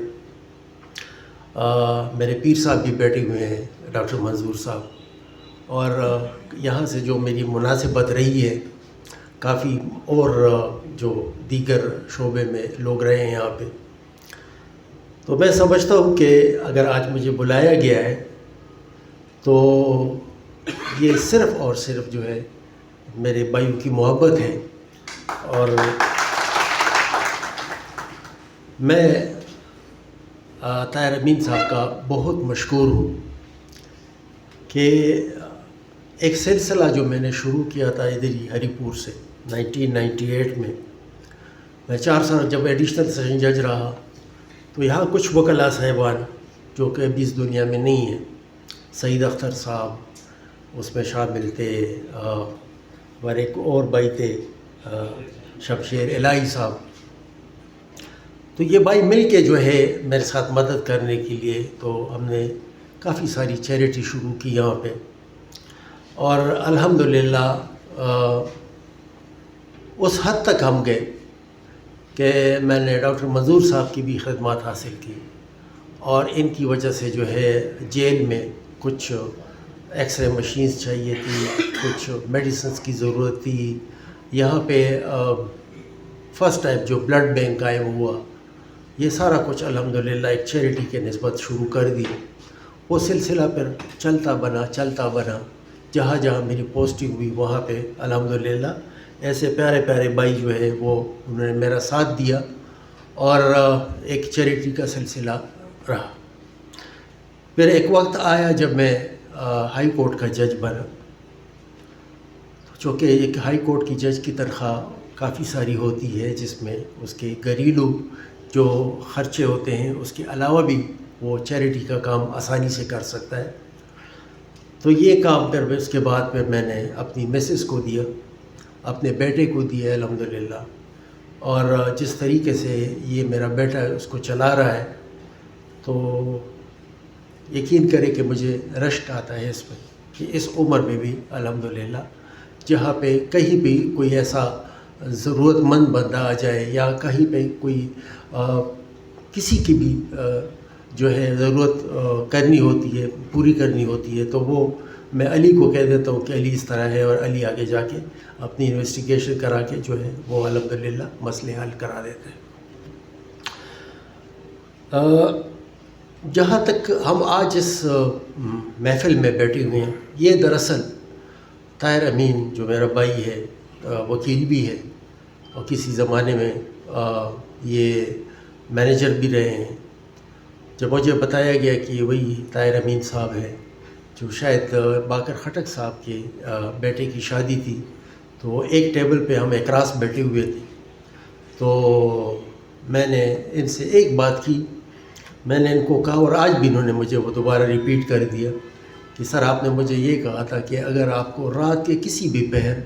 میرے پیر صاحب بھی بیٹھے ہوئے ہیں، ڈاکٹر منظور صاحب، اور یہاں سے جو میری مناسبت رہی ہے، کافی اور جو دیگر شعبے میں لوگ رہے ہیں یہاں پہ، تو میں سمجھتا ہوں کہ اگر آج مجھے بلایا گیا ہے تو یہ صرف اور صرف جو ہے میرے بھائیوں کی محبت ہے، اور میں طاہر امین صاحب کا بہت مشکور ہوں کہ ایک سلسلہ جو میں نے شروع کیا تھا ادھر ہی ہری پور سے 1998 میں 4 سال جب ایڈیشنل سیشن جج رہا، تو یہاں کچھ وکلاء صاحبان جو کہ ابھی اس دنیا میں نہیں ہیں، سعید اختر صاحب اس میں شامل تھے، اور ایک اور بھائی تھے شمشیر الہی صاحب، تو یہ بھائی مل کے جو ہے میرے ساتھ مدد کرنے کے لیے، تو ہم نے کافی ساری چیریٹی شروع کی یہاں پہ، اور الحمدللہ اس حد تک ہم گئے کہ میں نے ڈاکٹر منظور صاحب کی بھی خدمات حاصل کی، اور ان کی وجہ سے جو ہے جیل میں کچھ ایکس رے مشینز چاہیے تھی، کچھ میڈیسنز کی ضرورت تھی، یہاں پہ فرسٹ ٹائم جو بلڈ بینک قائم ہوا، یہ سارا کچھ الحمدللہ ایک چیریٹی کے نسبت شروع کر دی۔ وہ سلسلہ پھر چلتا بنا، جہاں جہاں میری پوسٹنگ ہوئی وہاں پہ الحمدللہ ایسے پیارے پیارے بھائی جو ہے وہ انہوں نے میرا ساتھ دیا، اور ایک چیریٹی کا سلسلہ رہا۔ پھر ایک وقت آیا جب میں ہائی کورٹ کا جج بنا، چونکہ ایک ہائی کورٹ کی جج کی تنخواہ کافی ساری ہوتی ہے، جس میں اس کے گھریلو جو خرچے ہوتے ہیں اس کے علاوہ بھی وہ چیریٹی کا کام آسانی سے کر سکتا ہے۔ تو یہ کام پھر اس کے بعد پھر میں نے اپنی مسز کو دیا، اپنے بیٹے کو دیا الحمدللہ، اور جس طریقے سے یہ میرا بیٹا اس کو چلا رہا ہے، تو یقین کرے کہ مجھے رشک آتا ہے اس میں کہ اس عمر میں بھی الحمدللہ جہاں پہ کہیں بھی کوئی ایسا ضرورت مند بندہ آ جائے، یا کہیں پہ کوئی کسی کی بھی جو ہے ضرورت کرنی ہوتی ہے، پوری کرنی ہوتی ہے، تو وہ میں علی کو کہہ دیتا ہوں کہ علی اس طرح ہے، اور علی آگے جا کے اپنی انویسٹیگیشن کرا کے جو ہے وہ الحمدللہ مسئلے حل کرا دیتے ہیں۔ جہاں تک ہم آج اس محفل میں بیٹھے ہوئے ہیں، یہ دراصل طاہر امین جو میرا بھائی ہے، وکیل بھی ہے، اور کسی زمانے میں یہ مینیجر بھی رہے ہیں۔ جب مجھے بتایا گیا کہ وہی طاہر امین صاحب ہے جو شاید باقر خٹک صاحب کے بیٹے کی شادی تھی، تو ایک ٹیبل پہ ہم اکراس بیٹھے ہوئے تھے، تو میں نے ان سے ایک بات کی، میں نے ان کو کہا اور آج بھی انہوں نے مجھے وہ دوبارہ ریپیٹ کر دیا کہ سر آپ نے مجھے یہ کہا تھا کہ اگر آپ کو رات کے کسی بھی پہر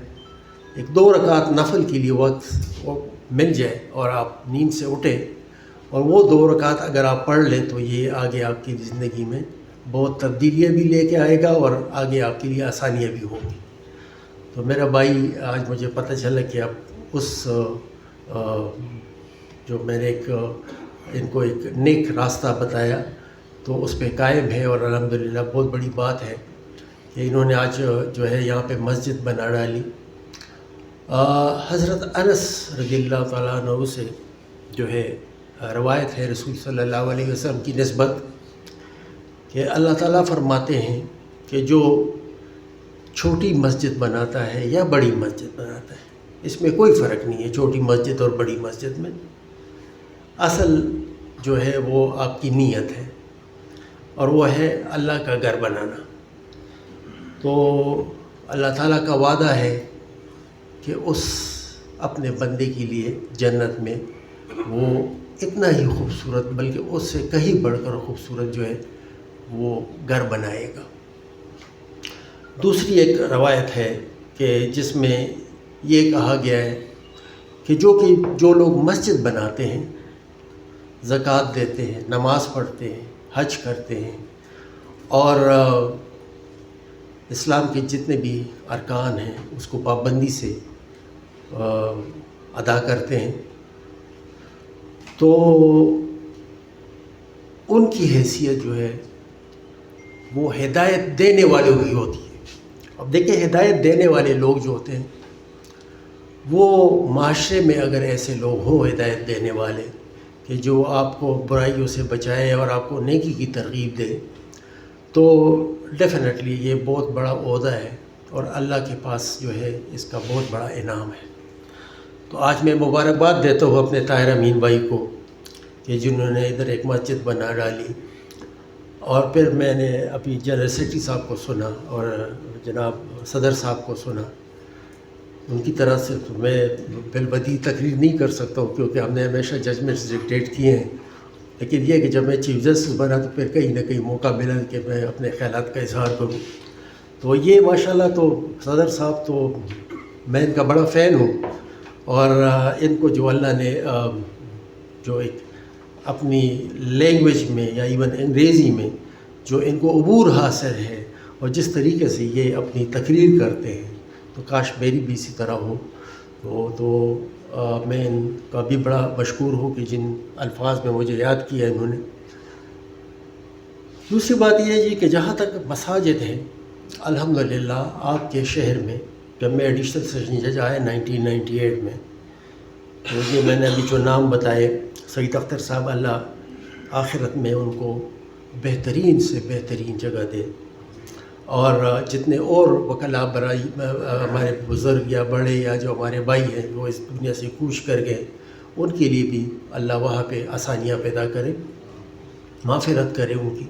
2 رکعت نفل کے لیے وقت مل جائے اور آپ نیند سے اٹھیں اور وہ 2 رکعت اگر آپ پڑھ لیں تو یہ آگے آپ کی زندگی میں بہت تبدیلیاں بھی لے کے آئے گا اور آگے آپ کے لیے آسانیاں بھی ہوں گی. تو میرا بھائی آج مجھے پتہ چلا کہ اب اس جو میں نے ان کو ایک نیک راستہ بتایا تو اس پہ قائم ہے اور الحمدللہ بہت بڑی بات ہے کہ انہوں نے آج جو ہے یہاں پہ مسجد بنا ڈالی. حضرت انس رضی اللہ تعالیٰ عنہ سے جو ہے روایت ہے رسول صلی اللہ علیہ وسلم کی نسبت کہ اللہ تعالیٰ فرماتے ہیں کہ جو چھوٹی مسجد بناتا ہے یا بڑی مسجد بناتا ہے اس میں کوئی فرق نہیں ہے چھوٹی مسجد اور بڑی مسجد میں. اصل جو ہے وہ آپ کی نیت ہے اور وہ ہے اللہ کا گھر بنانا. تو اللہ تعالیٰ کا وعدہ ہے کہ اس اپنے بندے کے لیے جنت میں وہ اتنا ہی خوبصورت بلکہ اس سے کہیں بڑھ کر خوبصورت جو ہے وہ گھر بنائے گا. دوسری ایک روایت ہے کہ جس میں یہ کہا گیا ہے کہ جو لوگ مسجد بناتے ہیں، زکوٰۃ دیتے ہیں، نماز پڑھتے ہیں، حج کرتے ہیں اور اسلام کے جتنے بھی ارکان ہیں اس کو پابندی سے ادا کرتے ہیں تو ان کی حیثیت جو ہے وہ ہدایت دینے والوں کی ہوتی ہے. اب دیکھیں ہدایت دینے والے لوگ جو ہوتے ہیں وہ معاشرے میں اگر ایسے لوگ ہوں ہدایت دینے والے کہ جو آپ کو برائیوں سے بچائے اور آپ کو نیکی کی ترغیب دے تو ڈیفینیٹلی یہ بہت بڑا عہدہ ہے اور اللہ کے پاس جو ہے اس کا بہت بڑا انعام ہے. تو آج میں مبارکباد دیتا ہوں اپنے طاہر امین بھائی کو کہ جنہوں نے ادھر ایک مسجد بنا ڈالی. اور پھر میں نے ابھی جنرل سیکرٹری صاحب کو سنا اور جناب صدر صاحب کو سنا. ان کی طرح سے تو میں بالبدی تقریر نہیں کر سکتا ہوں کیونکہ ہم نے ہمیشہ ججمنٹس ڈکٹیٹ کیے ہیں، لیکن یہ کہ جب میں چیف جسٹس بنا تو پھر کہیں نہ کہیں موقع ملا کہ میں اپنے خیالات کا اظہار کروں. تو یہ ماشاءاللہ تو صدر صاحب تو میں ان کا بڑا فین ہوں اور ان کو جو اللہ نے جو ایک اپنی لینگویج میں یا ایون انگریزی میں جو ان کو عبور حاصل ہے اور جس طریقے سے یہ اپنی تقریر کرتے ہیں تو کاش میری بھی اسی طرح ہو. تو میں ان کا بھی بڑا مشکور ہوں کہ جن الفاظ میں مجھے یاد کیا انہوں نے. دوسری بات یہ ہے کہ جہاں تک مساجد ہیں الحمدللہ آپ کے شہر میں جب میں ایڈیشنل سیشن جج آیا 1998 میں تو یہ میں نے ابھی جو نام بتائے سعید اختر صاحب اللہ آخرت میں ان کو بہترین سے بہترین جگہ دے اور جتنے اور وکلاء برائی ہمارے بزرگ یا بڑے یا جو ہمارے بھائی ہیں وہ اس دنیا سے کوچ کر گئے ان کے لیے بھی اللہ وہاں پہ آسانیاں پیدا کرے، مغفرت کرے ان کی.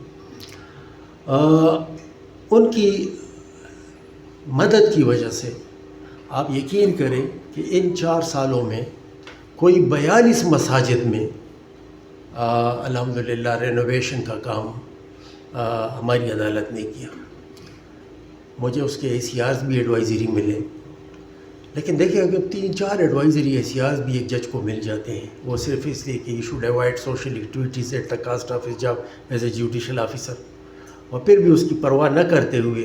ان کی مدد کی وجہ سے آپ یقین کریں کہ ان 4 سالوں میں کوئی 42 مساجد میں الحمدللہ رینوویشن کا کام ہماری عدالت نے کیا. مجھے اس کے ACRs بھی ایڈوائزری ملے، لیکن دیکھیں اگر 3-4 ایڈوائزری ACRs بھی ایک جج کو مل جاتے ہیں وہ صرف اس لیے کہ you should avoid social activities at the cost of his job as a judicial officer, اور پھر بھی اس کی پرواہ نہ کرتے ہوئے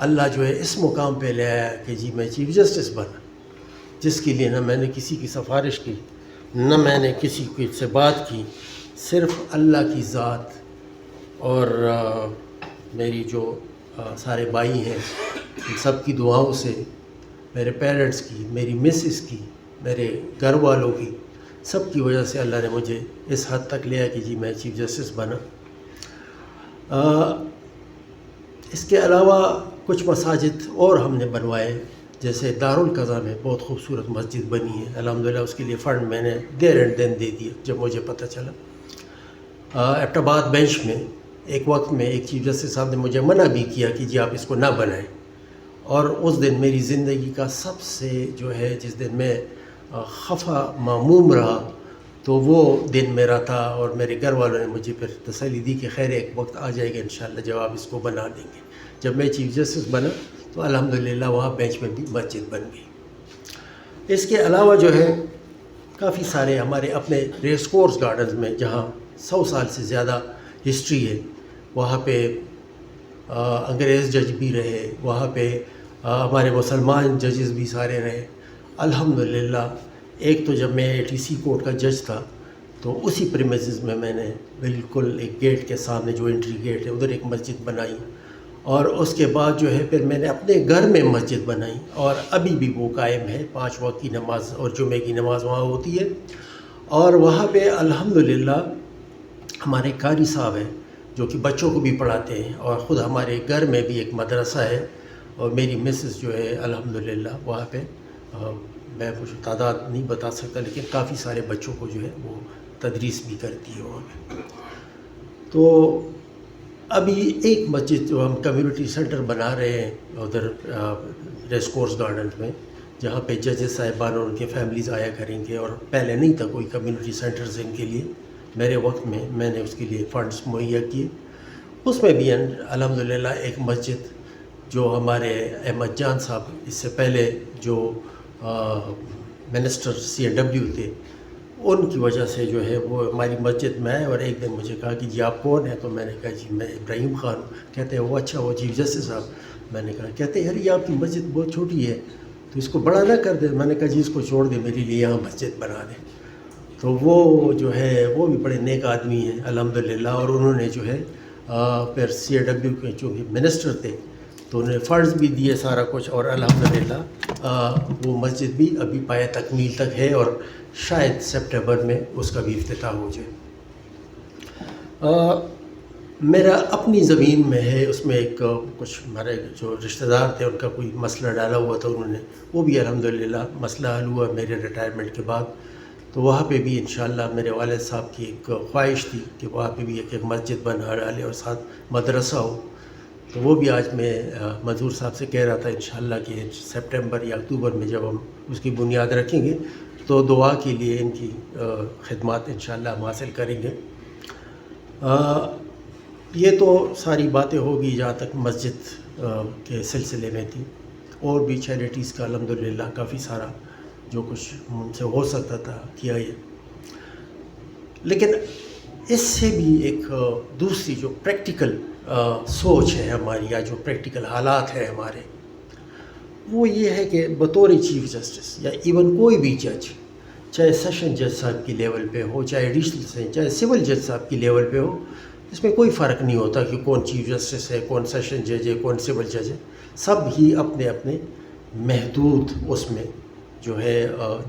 اللہ جو ہے اس مقام پہ لے آیا کہ جی میں چیف جسٹس بنا، جس کے لیے نہ میں نے کسی کی سفارش کی نہ میں نے کسی کی سے بات کی، صرف اللہ کی ذات اور میری جو سارے بھائی ہیں ان سب کی دعاؤں سے، میرے پیرنٹس کی، میری مسز کی، میرے گھر والوں کی، سب کی وجہ سے اللہ نے مجھے اس حد تک لیا کہ جی میں چیف جسٹس بنا. اس کے علاوہ کچھ مساجد اور ہم نے بنوائے، جیسے دارالقضا میں بہت خوبصورت مسجد بنی ہے الحمدللہ. اس کے لیے فنڈ میں نے دیر اینڈ دین دے دیا جب مجھے پتہ چلا. ایبٹ آباد بینچ میں ایک وقت میں ایک چیف جسٹس صاحب نے مجھے منع بھی کیا کہ جی آپ اس کو نہ بنائیں، اور اس دن میری زندگی کا سب سے جو ہے جس دن میں خفا معموم رہا تو وہ دن میرا تھا، اور میرے گھر والوں نے مجھے پھر تسلی دی کہ خیر ایک وقت آ جائے گا انشاءاللہ جب آپ اس کو بنا لیں گے۔ جب میں چیف جسٹس بنا تو الحمدللہ وہاں بینچ میں بھی مسجد بن گئی۔ اس کے علاوہ جو ہے کافی سارے ہمارے اپنے ریس کورس گارڈنز میں جہاں 100 سال سے زیادہ ہسٹری ہے، وہاں پہ انگریز جج بھی رہے، وہاں پہ ہمارے مسلمان ججز بھی سارے رہے الحمدللہ۔ ایک تو جب میں ATC کورٹ کا جج تھا تو اسی پریمیسز میں میں نے بالکل ایک گیٹ کے سامنے جو انٹری گیٹ ہے ادھر ایک مسجد بنائی، اور اس کے بعد جو ہے پھر میں نے اپنے گھر میں مسجد بنائی، اور ابھی بھی وہ قائم ہے، 5 وقت کی نماز اور جمعے کی نماز وہاں ہوتی ہے۔ اور وہاں پہ الحمدللہ ہمارے قاری صاحب ہیں جو کہ بچوں کو بھی پڑھاتے ہیں، اور خود ہمارے گھر میں بھی ایک مدرسہ ہے، اور میری مسز جو ہے الحمدللہ وہاں پہ میں کچھ تعداد نہیں بتا سکتا لیکن کافی سارے بچوں کو جو ہے وہ تدریس بھی کرتی ہے وہاں پہ۔ تو ابھی ایک مسجد جو ہم کمیونٹی سینٹر بنا رہے ہیں ادھر ریس کورس گارڈنز میں، جہاں پہ ججز صاحبان اور ان کے فیملیز آیا کریں گے، اور پہلے نہیں تھا کوئی کمیونٹی سینٹرز ان کے لیے، میرے وقت میں میں نے اس کے لیے فنڈز مہیا کیے۔ اس میں بھی الحمدللہ ایک مسجد جو ہمارے احمد جان صاحب اس سے پہلے جو منسٹر CNW تھے، ان کی وجہ سے جو ہے وہ ہماری مسجد میں آئے، اور ایک دن مجھے کہا کہ جی آپ کون ہیں؟ تو میں نے کہا جی میں ابراہیم خان ہوں۔ کہتے ہیں وہ اچھا وہ چیف جسٹس صاحب؟ میں نے کہا، کہتے ہیں یار یہ آپ کی مسجد بہت چھوٹی ہے تو اس کو بڑا نہ کر دیں۔ میں نے کہا جی اس کو چھوڑ دیں، میرے لیے یہاں مسجد بنا دیں۔ تو وہ جو ہے وہ بھی بڑے نیک آدمی ہیں الحمدللہ، اور انہوں نے جو ہے پھر CNW کے جو منسٹر تھے تو انہیں فنڈز بھی دیے سارا کچھ، اور الحمدللہ وہ مسجد بھی ابھی پایہ تکمیل تک ہے، اور شاید سپٹمبر میں اس کا بھی افتتاح ہو جائے۔ میرا اپنی زمین میں ہے، اس میں ایک کچھ ہمارے جو رشتہ دار تھے ان کا کوئی مسئلہ ڈالا ہوا تھا انہوں نے، وہ بھی الحمدللہ مسئلہ حل ہوا میرے ریٹائرمنٹ کے بعد۔ تو وہاں پہ بھی انشاءاللہ میرے والد صاحب کی ایک خواہش تھی کہ وہاں پہ بھی ایک مسجد بنا ڈالے اور ساتھ مدرسہ ہو، تو وہ بھی آج میں منظور صاحب سے کہہ رہا تھا انشاءاللہ کہ سپٹمبر یا اکتوبر میں جب ہم اس کی بنیاد رکھیں گے تو دعا کے لیے ان کی خدمات انشاءاللہ ہم حاصل کریں گے۔ یہ تو ساری باتیں ہوگی جہاں تک مسجد کے سلسلے میں تھی، اور بھی چیریٹیز کا الحمدللہ کافی سارا جو کچھ ان سے ہو سکتا تھا کیا ہے۔ لیکن اس سے بھی ایک دوسری جو پریکٹیکل سوچ ہے ہماری، یا جو پریکٹیکل حالات ہیں ہمارے، وہ یہ ہے کہ بطور چیف جسٹس یا ایون کوئی بھی جج، چاہے سیشن جج صاحب کی لیول پہ ہو، چاہے ایڈیشنل سے، چاہے سول جج صاحب کی لیول پہ ہو، اس میں کوئی فرق نہیں ہوتا کہ کون چیف جسٹس ہے، کون سیشن جج ہے، کون سول جج ہے، سب ہی اپنے اپنے محدود اس میں جو ہے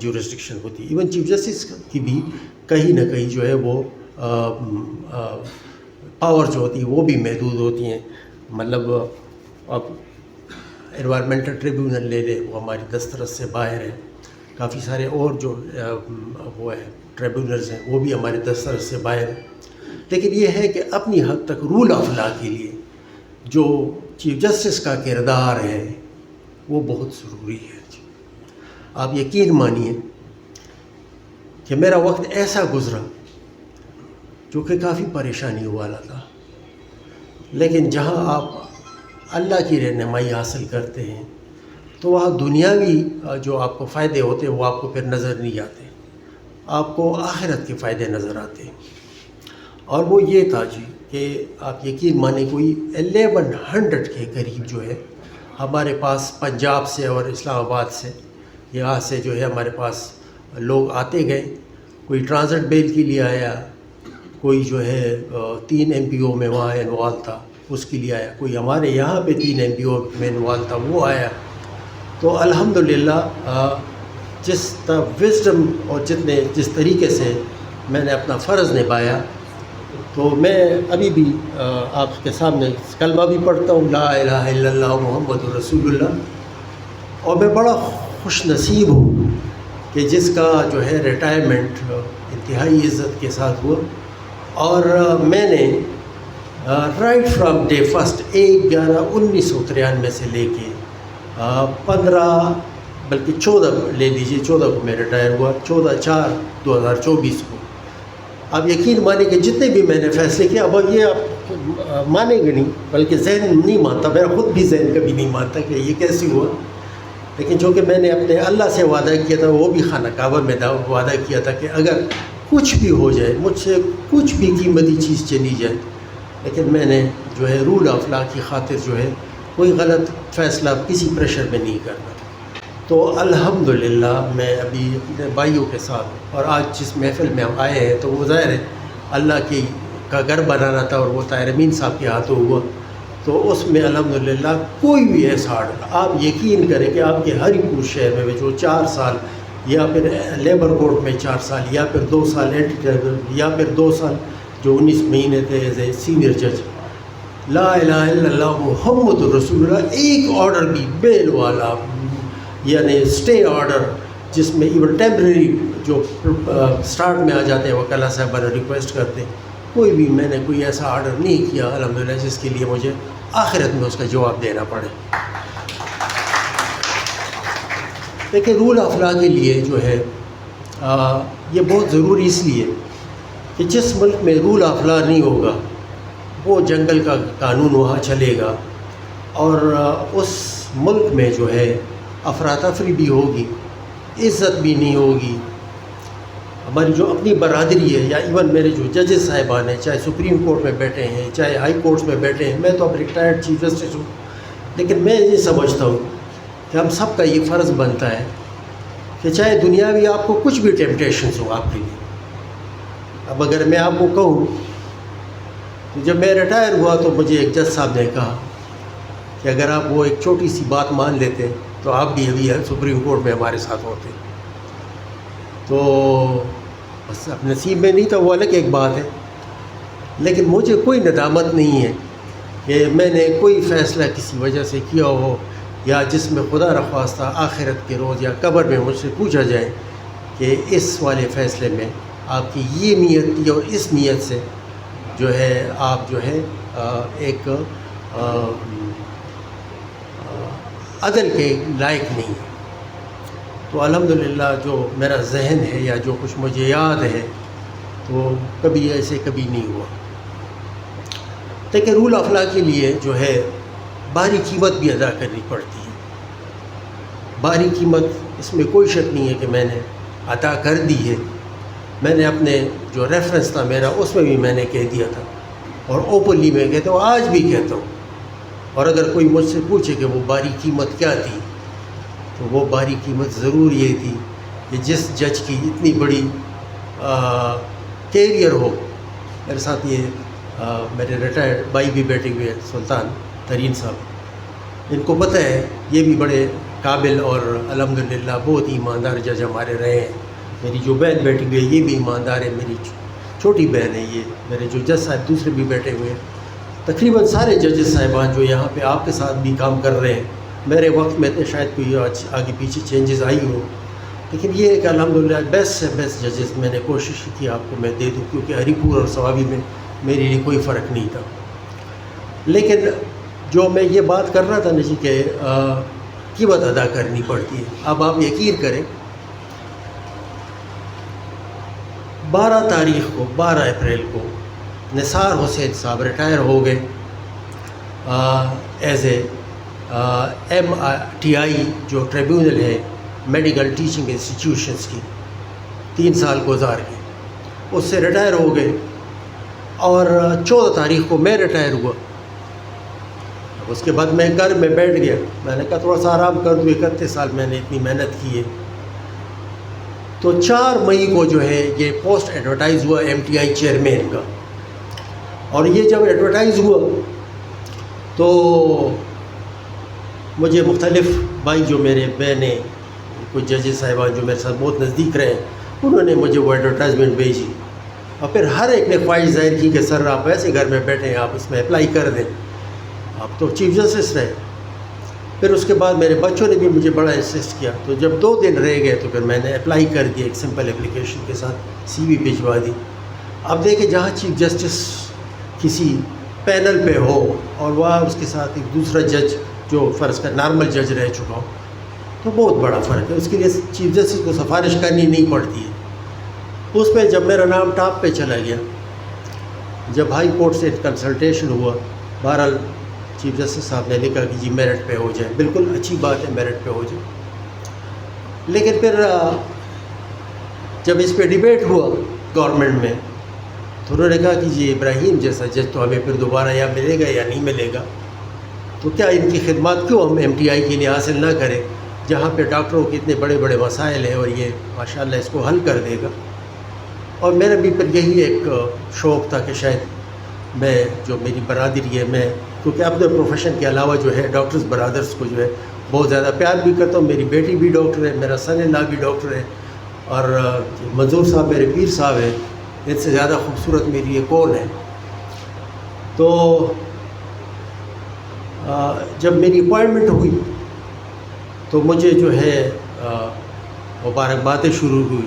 جورسڈکشن ہوتی ہے۔ ایون چیف جسٹس کی بھی کہیں نہ کہیں جو ہے وہ پاور جو ہوتی ہے وہ بھی محدود ہوتی ہیں۔ مطلب اب انوائرمنٹل ٹریبیونل لے لے، وہ ہماری دسترس سے باہر ہے، کافی سارے اور جو وہ ہے ٹریبیونلز ہیں وہ بھی ہمارے دسترس سے باہر ہیں، لیکن یہ ہے کہ اپنی حد تک رول آف لا کے لیے جو چیف جسٹس کا کردار ہے وہ بہت ضروری ہے۔ آپ یقین مانیے کہ میرا وقت ایسا گزرا جو کہ کافی پریشانی والا تھا، لیکن جہاں آپ اللہ کی رہنمائی حاصل کرتے ہیں تو وہاں دنیاوی جو آپ کو فائدے ہوتے ہیں وہ آپ کو پھر نظر نہیں آتے، آپ کو آخرت کے فائدے نظر آتے ہیں۔ اور وہ یہ تھا جی کہ آپ یقین مانیں کوئی 1100 کے قریب جو ہے ہمارے پاس پنجاب سے اور اسلام آباد سے یہاں سے جو ہے ہمارے پاس لوگ آتے گئے، کوئی ٹرانزٹ بیل کے لیے آیا، کوئی جو ہے 3 MPO میں وہاں انوالو تھا اس کے لیے آیا، کوئی ہمارے یہاں پہ 3 MPO میں انوالو تھا وہ آیا۔ تو الحمدللہ جس وزڈم اور جس طریقے سے میں نے اپنا فرض نبھایا، تو میں ابھی بھی آپ کے سامنے کلمہ بھی پڑھتا ہوں، لا الہ الا اللہ محمد رسول اللہ، اور میں بڑا خوش نصیب ہوں کہ جس کا جو ہے ریٹائرمنٹ انتہائی عزت کے ساتھ ہوا، اور میں نے رائٹ فرام ڈے فرسٹ 1/11/1993 سے لے کے 15 بلکہ 14 لے لیجیے، 14 کو میں ریٹائر ہوا، 14/4/2024 کو آپ یقین مانیں کہ جتنے بھی میں نے فیصلے کیے، اب یہ آپ مانیں گے نہیں، بلکہ ذہن نہیں مانتا، میرا خود بھی ذہن کبھی نہیں مانتا کہ یہ کیسے ہوا، لیکن چونکہ میں نے اپنے اللہ سے وعدہ کیا تھا، وہ بھی خانہ کعبہ میں وعدہ کیا تھا کہ اگر کچھ بھی ہو جائے، مجھ سے کچھ بھی قیمتی چیز چلی جائے، لیکن میں نے جو ہے رول آف لا کی خاطر جو ہے کوئی غلط فیصلہ کسی پریشر میں نہیں کرنا۔ تو الحمدللہ میں ابھی اپنے بھائیوں کے ساتھ، اور آج جس محفل میں ہم آئے ہیں تو وہ ظاہر ہے اللہ کا گھر بنانا تھا، اور وہ طاہر امین صاحب کے ہاتھوں ہوا، تو اس میں الحمدللہ کوئی بھی ایسا آرڈر، آپ یقین کریں کہ آپ کے ہری پور شہر میں جو 4 سال یا پھر لیبر کورٹ میں 4 سال یا پھر 2 سال یا پھر 2 سال جو 19 مہینے تھے ایز اے سینئر جج، لا الہ الا اللہ محمد رسول اللہ، ایک آرڈر بھی بیل والا یعنی اسٹے آرڈر جس میں ایون ٹیمپریری جو سٹارٹ میں آ جاتے ہیں وکلا صاحبہ ریکویسٹ کرتے ہیں، کوئی بھی میں نے کوئی ایسا آرڈر نہیں کیا الحمدللہ جس کے لیے مجھے آخرت میں اس کا جواب دینا پڑے۔ دیکھیں رول آف لا کے لیے جو ہے یہ بہت ضروری اس لیے کہ جس ملک میں رول آف لا نہیں ہوگا وہ جنگل کا قانون وہاں چلے گا، اور اس ملک میں جو ہے افراتفری بھی ہوگی، عزت بھی نہیں ہوگی۔ ہماری جو اپنی برادری ہے یا ایون میرے جو ججز صاحبان ہیں، چاہے سپریم کورٹ میں بیٹھے ہیں چاہے ہائی کورٹس میں بیٹھے ہیں، میں تو اب ریٹائرڈ چیف جسٹس ہوں، لیکن میں یہ سمجھتا ہوں کہ ہم سب کا یہ فرض بنتا ہے کہ چاہے دنیاوی آپ کو کچھ بھی ٹیمپٹیشنز ہو آپ کے لیے، اب اگر میں آپ کو کہوں تو جب میں ریٹائر ہوا تو مجھے ایک جج صاحب نے کہا کہ اگر آپ وہ ایک چھوٹی سی بات مان لیتے تو آپ بھی ابھی سپریم کورٹ میں ہمارے ساتھ ہوتے، تو بس اب نصیب میں نہیں تھا، وہ الگ ایک بات ہے، لیکن مجھے کوئی ندامت نہیں ہے کہ میں نے کوئی فیصلہ کسی وجہ سے کیا ہو، یا جس میں خدا نخواستہ آخرت کے روز یا قبر میں مجھ سے پوچھا جائے کہ اس والے فیصلے میں آپ کی یہ نیت تھی اور اس نیت سے جو ہے آپ جو ہے ایک عدل کے لائق نہیں۔ تو الحمدللہ جو میرا ذہن ہے یا جو کچھ مجھے یاد ہے تو کبھی ایسے کبھی نہیں ہوا۔ لیکن رول آف لا کے لیے جو ہے بھاری قیمت بھی ادا کرنی پڑتی ہے، بھاری قیمت اس میں کوئی شک نہیں ہے کہ میں نے ادا کر دی ہے۔ میں نے اپنے جو ریفرنس تھا میرا اس میں بھی میں نے کہہ دیا تھا، اور اوپنلی میں کہتا ہوں، آج بھی کہتا ہوں، اور اگر کوئی مجھ سے پوچھے کہ وہ بھاری قیمت کیا تھی تو وہ بھاری قیمت ضرور یہ تھی کہ جس جج کی اتنی بڑی کیریئر ہو، میرے ساتھ یہ میرے ریٹائرڈ بھائی بھی بیٹھے ہوئے ہیں سلطان ترین صاحب، ان کو پتہ ہے یہ بھی بڑے قابل اور الحمدللہ بہت ہی ایماندار جج ہمارے رہے ہیں۔ میری جو بہن بیٹھی ہوئی ہے یہ بھی ایماندار ہے، میری چھوٹی بہن ہے، یہ میرے جو جج صاحب دوسرے بھی بیٹھے ہوئے ہیں، تقریباً سارے ججز صاحبان جو یہاں پہ آپ کے ساتھ بھی کام کر رہے ہیں، میرے وقت میں شاید کوئی آگے پیچھے چینجز آئی ہو، لیکن یہ ہے کہ الحمدللہ بیسٹ سے بیسٹ ججز میں نے کوشش کی آپ کو میں دے دوں، کیونکہ ہری پور اور ثوابی میں میرے لیے کوئی فرق نہیں تھا۔ لیکن جو میں یہ بات کر رہا تھا نا جی کہ قیمت ادا کرنی پڑتی ہے، اب آپ یقین کریں 12 تاریخ کو 12 اپریل کو نثار حسین صاحب ریٹائر ہو گئے ایز اے MTI جو ٹریبیونل ہے میڈیکل ٹیچنگ انسٹیٹیوشنس کی، 3 سال گزار کے اس سے ریٹائر ہو گئے، اور 14 تاریخ کو میں ریٹائر ہوا۔ اس کے بعد میں گھر میں بیٹھ گیا، میں نے کہا تھوڑا سا آرام کر دوں، 31 سال میں نے اتنی محنت کی ہے۔ تو 4 مئی کو جو ہے یہ پوسٹ ایڈورٹائز ہوا MTI چیئرمین کا، اور یہ جب ایڈورٹائز ہوا تو مجھے مختلف بھائی جو میرے بہنیں کچھ ججز صاحبان جو میرے ساتھ بہت نزدیک رہے انہوں نے مجھے وہ ایڈورٹائزمنٹ بھیجی، اور پھر ہر ایک نے خواہش ظاہر کی کہ سر آپ ایسے گھر میں بیٹھے ہیں، آپ اس میں اپلائی کر دیں، آپ تو چیف جسٹس رہے۔ پھر اس کے بعد میرے بچوں نے بھی مجھے بڑا انسسٹ کیا، تو جب 2 دن رہ گئے تو پھر میں نے اپلائی کر دیا، ایک سمپل اپلیکیشن کے ساتھ CV بھجوا دی۔ اب دیکھیں جہاں چیف جسٹس کسی پینل پہ ہو اور وہاں اس کے ساتھ ایک دوسرا جج جو فرض کا نارمل جج رہ چکا ہو تو بہت بڑا فرق ہے، اس کے لیے چیف جسٹس کو سفارش کرنی نہیں پڑتی ہے۔ اس پہ جب میرا نام ٹاپ پہ چلا گیا، جب ہائی کورٹ سے کنسلٹیشن ہوا، بہرحال چیف جسٹس صاحب نے لکھا کہ جی میرٹ پہ ہو جائے، بالکل اچھی بات ہے میرٹ پہ ہو جائے، لیکن پھر جب اس پہ ڈیبیٹ ہوا گورنمنٹ میں تو انہوں نے کہا کہ جی ابراہیم جیسا جج تو ہمیں پھر دوبارہ یا ملے گا یا نہیں ملے گا، تو کیا ان کی خدمات کیوں ہم ایم ٹی آئی کے لیے حاصل نہ کریں جہاں پہ ڈاکٹروں کے اتنے بڑے بڑے مسائل ہیں اور یہ ماشاءاللہ اس کو حل کر دے گا۔ اور میرا بھی پھر یہی ایک شوق تھا کہ شاید میں جو میری برادری ہے، میں کیونکہ اپنے پروفیشن کے علاوہ جو ہے ڈاکٹرز برادرز کو جو ہے بہت زیادہ پیار بھی کرتا ہوں، میری بیٹی بھی ڈاکٹر ہے، میرا سن ان لا بھی ڈاکٹر ہے، اور منظور صاحب میرے پیر صاحب ہیں، ان سے زیادہ خوبصورت میری یہ کون ہے۔ تو جب میری اپوائنٹمنٹ ہوئی تو مجھے جو ہے مبارکبادیں شروع ہوئی،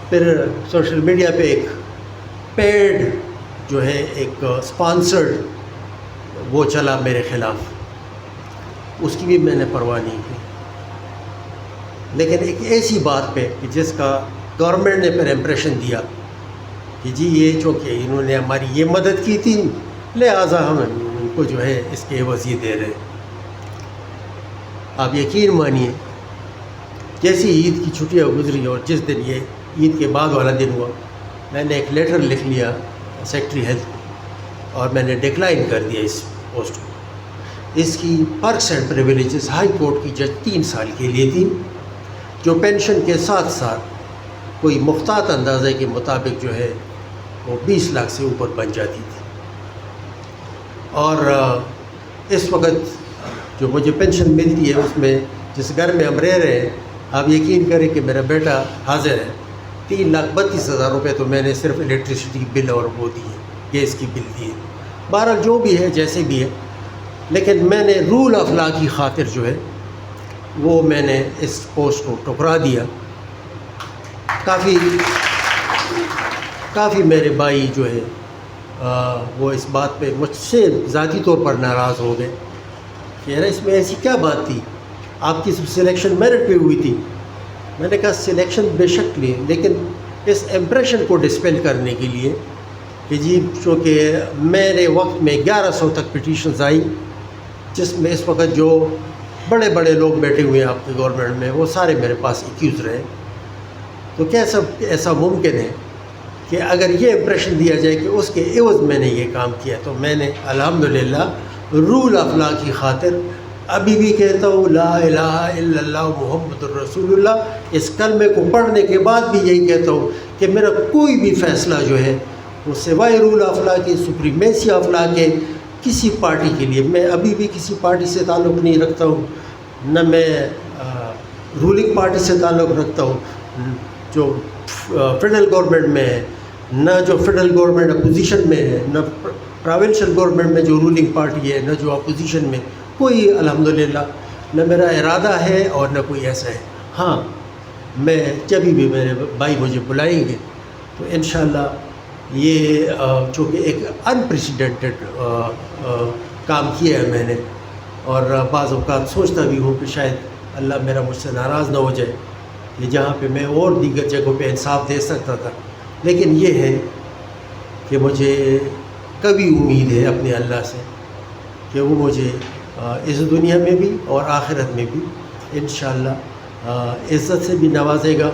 پھر سوشل میڈیا پہ ایک پیڈ جو ہے ایک اسپانسرڈ وہ چلا میرے خلاف، اس کی بھی میں نے پرواہ نہیں کی، لیکن ایک ایسی بات پہ کہ جس کا گورنمنٹ نے پھر امپریشن دیا کہ جی یہ چونکہ انہوں نے ہماری یہ مدد کی تھی لہٰذا ہم ان کو جو ہے اس کے عوض یہ دے رہے۔ آپ یقین مانیے جیسی عید کی چھٹیاں گزری اور جس دن یہ عید کے بعد والا دن ہوا، میں نے ایک لیٹر لکھ لیا سیکٹری ہیلتھ کو اور میں نے ڈکلائن کر دیا اس پوسٹ کو۔ اس کی پرکس اینڈ پریویلیجز ہائی کورٹ کی جج 3 سال کے لیے تھی، جو پینشن کے ساتھ ساتھ کوئی مختات اندازے کے مطابق جو ہے وہ 20 لاکھ سے اوپر بن جاتی تھی۔ اور اس وقت جو مجھے پینشن ملتی ہے اس میں جس گھر میں ہم رہ رہے ہیں، آپ یقین کریں کہ میرا بیٹا حاضر ہے، 3,32,000 روپے تو میں نے صرف الیکٹریسٹی بل اور وہ دیے، گیس کی بل دیے۔ بہرحال جو بھی ہے جیسے بھی ہے، لیکن میں نے رول آف لا کی خاطر جو ہے وہ میں نے اس پوسٹ کو ٹکرا دیا۔ کافی میرے بھائی جو ہے وہ اس بات پہ مجھ سے ذاتی طور پر ناراض ہو گئے کہ یار اس میں ایسی کیا بات تھی، آپ کی سلیکشن میرٹ پہ ہوئی تھی۔ میں نے کہا سلیکشن بے شک لی، لیکن اس امپریشن کو ڈسپیل کرنے کے لیے کہ جی چونکہ میرے وقت میں 1100 تک پٹیشنز آئی، جس میں اس وقت جو بڑے بڑے لوگ بیٹھے ہوئے ہیں آپ کے گورنمنٹ میں وہ سارے میرے پاس ایکیوز رہے، تو کیسا ایسا ممکن ہے کہ اگر یہ امپریشن دیا جائے کہ اس کے عوض میں نے یہ کام کیا، تو میں نے الحمدللہ رول آف لا کی خاطر ابھی بھی کہتا ہوں لا الہ الا اللہ محمد الرسول اللہ، اس کلمے کو پڑھنے کے بعد بھی یہی کہتا ہوں کہ میرا کوئی بھی فیصلہ جو ہے وہ سوائے رول آف لا کے، سپریمیسی آف لا کے، کسی پارٹی کے لیے، میں ابھی بھی کسی پارٹی سے تعلق نہیں رکھتا ہوں، نہ میں رولنگ پارٹی سے تعلق رکھتا ہوں جو فیڈرل گورنمنٹ میں ہے، نہ جو فیڈرل گورنمنٹ اپوزیشن میں ہے، نہ پروونشل گورنمنٹ میں جو رولنگ پارٹی ہے، نہ جو اپوزیشن میں، کوئی الحمدللہ نہ میرا ارادہ ہے اور نہ کوئی ایسا ہے۔ ہاں میں جب بھی میرے بھائی مجھے بلائیں گے تو انشاءاللہ یہ چونکہ ایک انپریسیڈنٹڈ کام کیا ہے میں نے، اور بعض اوقات سوچتا بھی ہوں کہ شاید اللہ میرا مجھ سے ناراض نہ ہو جائے کہ جہاں پہ میں اور دیگر جگہوں پہ انصاف دے سکتا تھا، لیکن یہ ہے کہ مجھے کبھی امید ہے اپنے اللہ سے کہ وہ مجھے اس دنیا میں بھی اور آخرت میں بھی انشاءاللہ عزت سے بھی نوازے گا،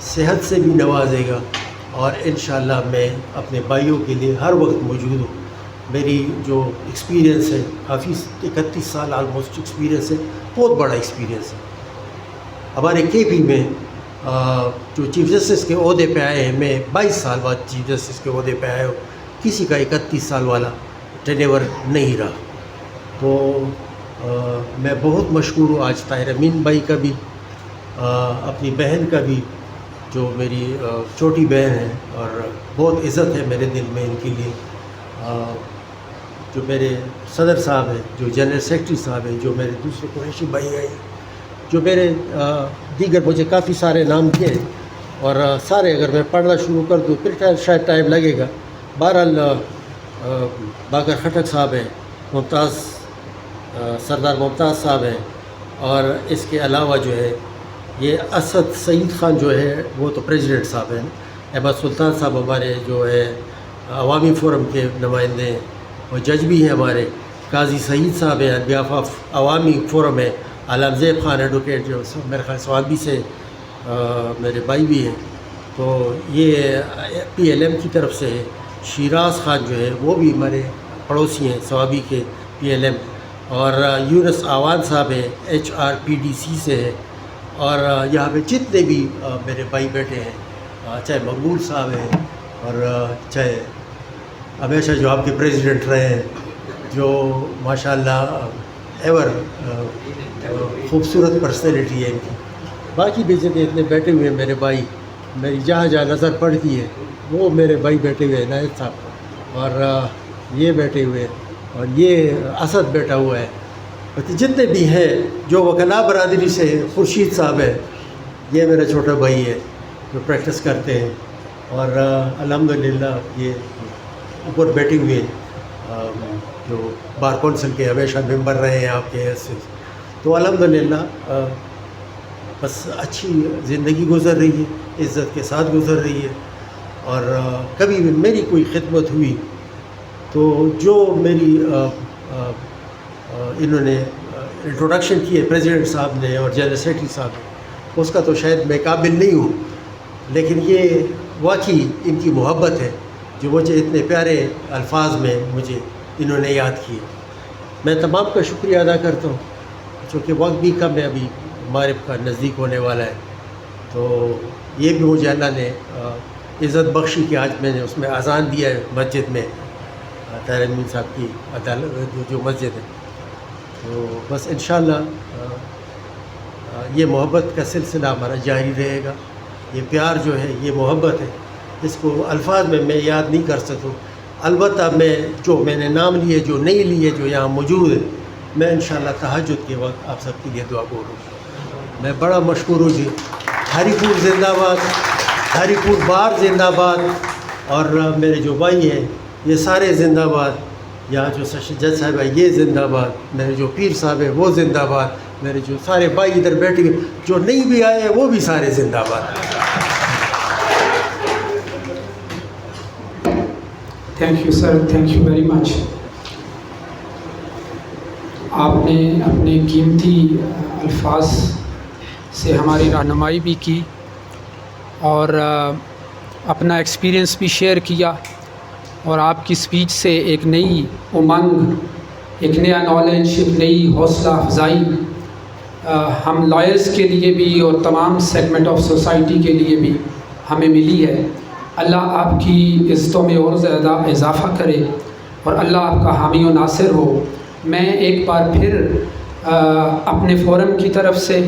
صحت سے بھی نوازے گا، اور انشاءاللہ میں اپنے بھائیوں کے لیے ہر وقت موجود ہوں۔ میری جو ایکسپیرینس ہے کافی 31 سال آلموسٹ ایکسپیرینس ہے، بہت بڑا ایکسپیرینس ہے۔ ہمارے کے پی میں جو چیف جسٹس کے عہدے پہ آئے ہیں، میں 22 سال بعد چیف جسٹس کے عہدے پہ آیا ہوں، کسی کا 31 سال والا ٹینیور نہیں رہا۔ تو میں بہت مشکور ہوں آج طاہر امین بھائی کا بھی، اپنی بہن کا بھی جو میری چھوٹی بہن ہے، اور بہت عزت ہے میرے دل میں ان کے لیے، جو میرے صدر صاحب ہیں، جو جنرل سیکرٹری صاحب ہیں، جو میرے دوسرے قریشی بھائی ہیں، جو میرے دیگر مجھے کافی سارے نام دیے ہیں، اور سارے اگر میں پڑھنا شروع کر دوں پھر شاید ٹائم لگے گا۔ بہرحال باقر خٹک صاحب ہیں، سردار ممتاز صاحب ہیں، اور اس کے علاوہ جو ہے یہ اسد سعید خان جو ہے وہ تو پریزیڈنٹ صاحب ہیں، احمد سلطان صاحب ہمارے جو ہے عوامی فورم کے نمائندے ہیں، اور جج بھی ہیں ہمارے، قاضی سعید صاحب ہیں آن بیہاف آف عوامی فورم ہے، علام زیب خان ایڈوکیٹ جو میرے خیال سوابی سے میرے بھائی بھی ہیں، تو یہ پی ایل ایم کی طرف سے ہے، شیراز خان جو ہے وہ بھی ہمارے پڑوسی ہیں سوابی کے پی ایل ایم، اور یونس آوان صاحب ہیں H R P D C سے ہے، اور یہاں پہ جتنے بھی میرے بھائی بیٹھے ہیں، چاہے مقبول صاحب ہیں اور چاہے ہمیشہ جو آپ کے پریزیڈنٹ رہے ہیں، جو ماشاءاللہ ایور خوبصورت پرسنالٹی ہے ان کی، باقی بھی جتنے اتنے بیٹھے ہوئے ہیں میرے بھائی، میری جہاں جہاں نظر پڑتی ہے وہ میرے بھائی بیٹھے ہوئے ہیں، عنایت صاحب اور یہ بیٹھے ہوئے ہیں، اور یہ اسد بیٹھا ہوا ہے، جتنے بھی ہیں جو وکلاء برادری سے خورشید صاحب ہے، یہ میرا چھوٹا بھائی ہے جو پریکٹس کرتے ہیں، اور الحمدللہ یہ اوپر بیٹھے ہوئے جو بار کونسل کے ہمیشہ ممبر رہے ہیں آپ کے حیثیت سے، تو الحمدللہ بس اچھی زندگی گزر رہی ہے، عزت کے ساتھ گزر رہی ہے، اور کبھی بھی میری کوئی خدمت ہوئی تو جو میری انہوں نے انٹروڈکشن کی ہے پریزیڈنٹ صاحب نے اور جنرل سیکرٹری صاحب نے، اس کا تو شاید میں قابل نہیں ہوں، لیکن یہ واقعی ان کی محبت ہے جو مجھے اتنے پیارے الفاظ میں مجھے انہوں نے یاد کیے۔ میں تمام کا شکریہ ادا کرتا ہوں، چونکہ وقت بھی کم ہے، ابھی مغرب کا نزدیک ہونے والا ہے، تو یہ بھی مجھے اللہ نے عزت بخشی کہ آج میں نے اس میں اذان دیا ہے مسجد میں، طاہر امین صاحب کی عدالت جو مسجد ہے، تو بس انشاءاللہ یہ محبت کا سلسلہ ہمارا جاری رہے گا، یہ پیار جو ہے، یہ محبت ہے، اس کو الفاظ میں یاد نہیں کر سکوں، البتہ میں نے نام لیے جو نہیں لیے جو یہاں موجود ہے، میں انشاءاللہ تہجد کے وقت آپ سب کے لیے دعا کروں گا۔ میں بڑا مشکور ہوں جی، ہری پور زندہ باد، ہری پور بار زندہ باد، اور میرے جو بھائی ہیں یہ سارے زندہ باد، یہاں جو سیشن جج صاحب ہے یہ زندہ باد، میرے جو پیر صاحب ہے وہ زندہ باد، میرے جو سارے بھائی ادھر بیٹھے ہوئے جو نہیں بھی آئے ہیں وہ بھی سارے زندہ باد۔ Thank you sir, thank you very مچ۔ آپ نے اپنے قیمتی الفاظ سے ہماری رہنمائی بھی کی اور اپنا ایکسپیرینس بھی شیئر کیا، اور آپ کی سپیچ سے ایک نئی امنگ، ایک نیا نالج، ایک نئی حوصلہ افزائی ہم لائرز کے لیے بھی اور تمام سیگمنٹ آف سوسائٹی کے لیے بھی ہمیں ملی ہے۔ اللہ آپ کی عزتوں میں اور زیادہ اضافہ کرے اور اللہ آپ کا حامی و ناصر ہو۔ میں ایک بار پھر اپنے فورم کی طرف سے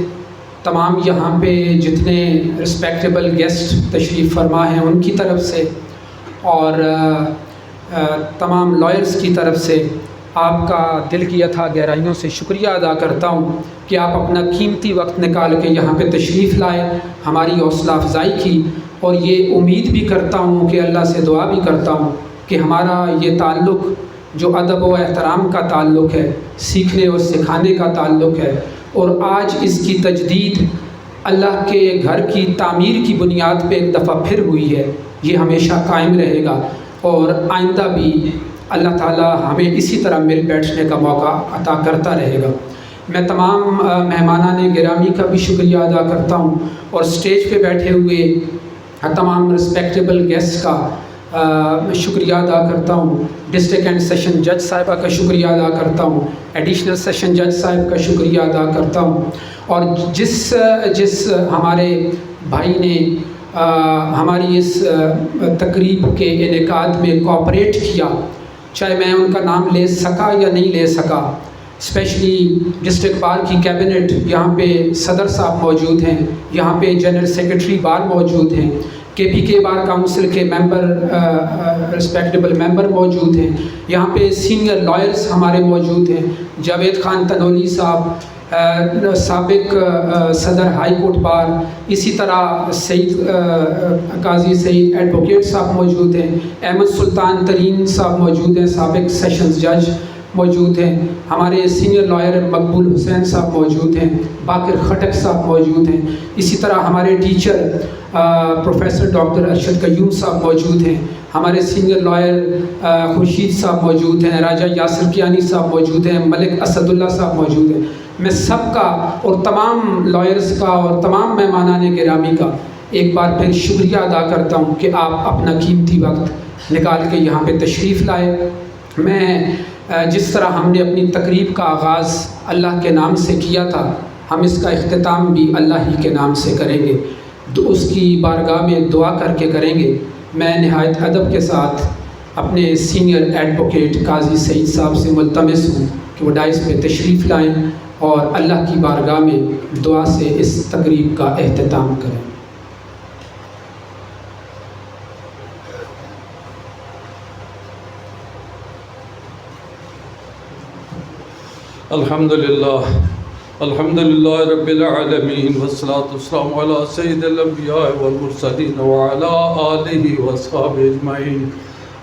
تمام یہاں پہ جتنے رسپیکٹیبل گیسٹ تشریف فرما ہیں ان کی طرف سے اور تمام لائرز کی طرف سے آپ کا دل کی اتھا گہرائیوں سے شکریہ ادا کرتا ہوں کہ آپ اپنا قیمتی وقت نکال کے یہاں پہ تشریف لائے، ہماری حوصلہ افزائی کی، اور یہ امید بھی کرتا ہوں کہ اللہ سے دعا بھی کرتا ہوں کہ ہمارا یہ تعلق جو ادب و احترام کا تعلق ہے، سیکھنے اور سکھانے کا تعلق ہے، اور آج اس کی تجدید اللہ کے گھر کی تعمیر کی بنیاد پہ ایک دفعہ پھر ہوئی ہے، یہ ہمیشہ قائم رہے گا، اور آئندہ بھی اللہ تعالیٰ ہمیں اسی طرح مل بیٹھنے کا موقع عطا کرتا رہے گا۔ میں تمام مہمانان گرامی کا بھی شکریہ ادا کرتا ہوں، اور اسٹیج پہ بیٹھے ہوئے تمام رسپیکٹیبل گیسٹ کا میں شکریہ ادا کرتا ہوں۔ ڈسٹرکٹ اینڈ سیشن جج صاحبہ کا شکریہ ادا کرتا ہوں، ایڈیشنل سیشن جج صاحب کا شکریہ ادا کرتا ہوں، اور جس ہمارے بھائی نے ہماری اس تقریب کے انعقاد میں کوآپریٹ کیا، چاہے میں ان کا نام لے سکا یا نہیں لے سکا، اسپیشلی ڈسٹرکٹ بار کی کیبنٹ، یہاں پہ صدر صاحب موجود ہیں، یہاں پہ جنرل سیکرٹری بار موجود ہیں، کے پی کے بار کاؤنسل کے ممبر رسپیکٹیبل ممبر موجود ہیں، یہاں پہ سینئر لائرز ہمارے موجود ہیں، جاوید خان تنولی صاحب سابق صدر ہائی کورٹ بار، اسی طرح قاضی سعید ایڈوکیٹ صاحب موجود ہیں، احمد سلطان ترین صاحب موجود ہیں، سابق سیشنز جج، موجود ہیں، ہمارے سینئر لائر مقبول حسین صاحب موجود ہیں، باقر خٹک صاحب موجود ہیں، اسی طرح ہمارے ٹیچر پروفیسر ڈاکٹر ارشد قیوم صاحب موجود ہیں، ہمارے سینئر لائر خورشید صاحب موجود ہیں، راجہ یاسر کیانی صاحب موجود ہیں، ملک اسد اللہ صاحب موجود ہیں۔ میں سب کا اور تمام لائرز کا اور تمام مہمانان گرامی کا ایک بار پھر شکریہ ادا کرتا ہوں کہ آپ اپنا قیمتی وقت نکال کے یہاں پہ تشریف لائے۔ میں جس طرح ہم نے اپنی تقریب کا آغاز اللہ کے نام سے کیا تھا، ہم اس کا اختتام بھی اللہ ہی کے نام سے کریں گے، تو اس کی بارگاہ میں دعا کر کے کریں گے۔ میں نہایت ادب کے ساتھ اپنے سینئر ایڈوکیٹ قاضی سعید صاحب سے ملتمس ہوں کہ وہ ڈائس پہ تشریف لائیں اور اللہ کی بارگاہ میں دعا سے اس تقریب کا اختتام کریں۔ الحمد للہ رب العالمین والصلاة والسلام علی سید الانبیاء والمرسلین وعلی آلہ واصحابہ اجمعین۔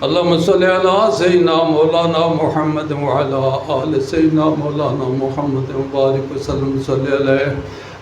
اللہم صلی علی سیدنا مولانا محمد وعلی آل سیدنا مولانا محمد وبارک وسلم صلی علیہ۔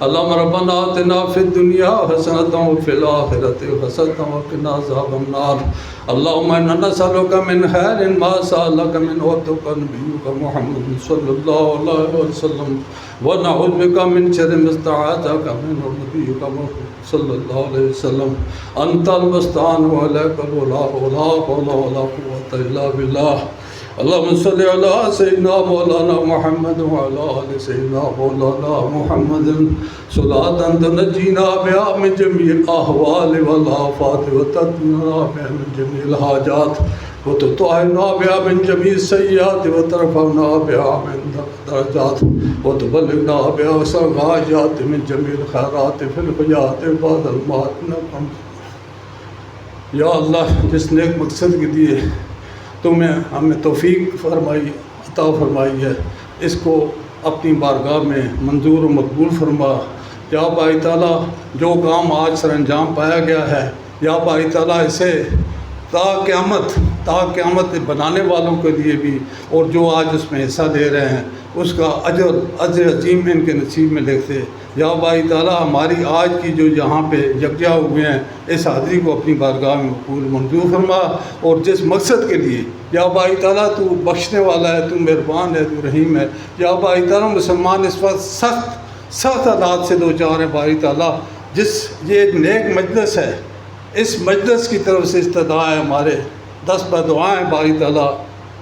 اللہم ربنا آتنا فی الدنیا حسنۃ وفی الآخرۃ حسنۃ وقنا عذاب النار۔ اللہم انا نسألک من خیر ما سألک من عبدک نبیک محمد صلی اللہ علیہ وسلم ونعوذ بک من شر ما استعاذک من نبیک محمد صلی اللہ علیہ وسلم۔ انت المستعان وعلیک البلاغ ولا حول ولا قوة الا باللہ۔ اللہم صلی علی سیدنا مولانا محمد وعلی آل سیدنا مولانا محمد صلاۃ تنجینا بہا من جمیع الاحوال والآفات وتقضینا بہا من جمیع الحاجات وتطہرنا بہا من جمیع السیئات وترفعنا بہا من درجات وتبلغنا بہا اقصى الغایات من جمیع الخیرات فی الحیات بعد الموت۔ یا اللہ، جس نیک مقصد کے لیے تمہیں ہمیں توفیق فرمائی عطا فرمائی ہے، اس کو اپنی بارگاہ میں منظور و مقبول فرما۔ یا باری تعالیٰ، جو کام آج سر انجام پایا گیا ہے، یا باری تعالیٰ اسے تا قیامت بنانے والوں کے لیے بھی، اور جو آج اس میں حصہ لے رہے ہیں، اس کا اجر عظیم ان کے نصیب میں لکھتے۔ یا باری تعالیٰ، ہماری آج کی جو یہاں پہ یکجا ہوئے ہیں، اس حاضری کو اپنی بارگاہ میں مقبول منظور فرما، اور جس مقصد کے لیے یا باری تعالیٰ تو بخشنے والا ہے، تو مہربان ہے، تو رحیم ہے۔ یا باری تعالیٰ، مسلمان اس وقت سخت حالات سے دو چار ہیں باری تعالیٰ، جس یہ نیک مجلس ہے، اس مجلس کی طرف سے استدعا ہے، ہمارے 10 بدعائیں باری تعالیٰ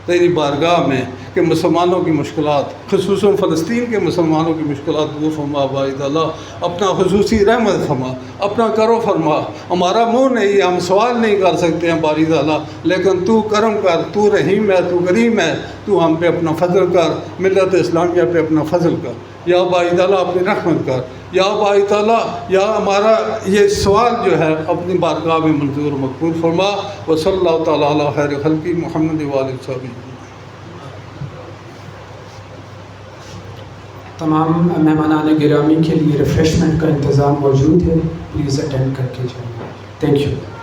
تیری بارگاہ میں کہ مسلمانوں کی مشکلات، خصوصاً فلسطین کے مسلمانوں کی مشکلات دور فرما باری تعالیٰ، اپنا خصوصی رحمت فرما، اپنا کرو فرما۔ ہمارا منہ نہیں، ہم سوال نہیں کر سکتے ہیں باری تعالیٰ، لیکن تو کرم کر، تو رحیم ہے، تو کریم ہے، تو ہم پہ اپنا فضل کر، ملت اسلامیہ پہ اپنا فضل کر۔ یا باری تعالیٰ، اپنی رحمت کر۔ یا باری تعالیٰ، یا ہمارا یہ سوال جو ہے اپنی بارگاہ میں منظور و مقبول فرما۔ وصلی اللہ تعالیٰ علی خیر خلقہ محمد وآلہ وصحبہ۔ تمام مہمانان گرامی کے لیے ریفریشمنٹ کا انتظام موجود ہے، پلیز اٹینڈ کر کے جائیں۔ Thank you.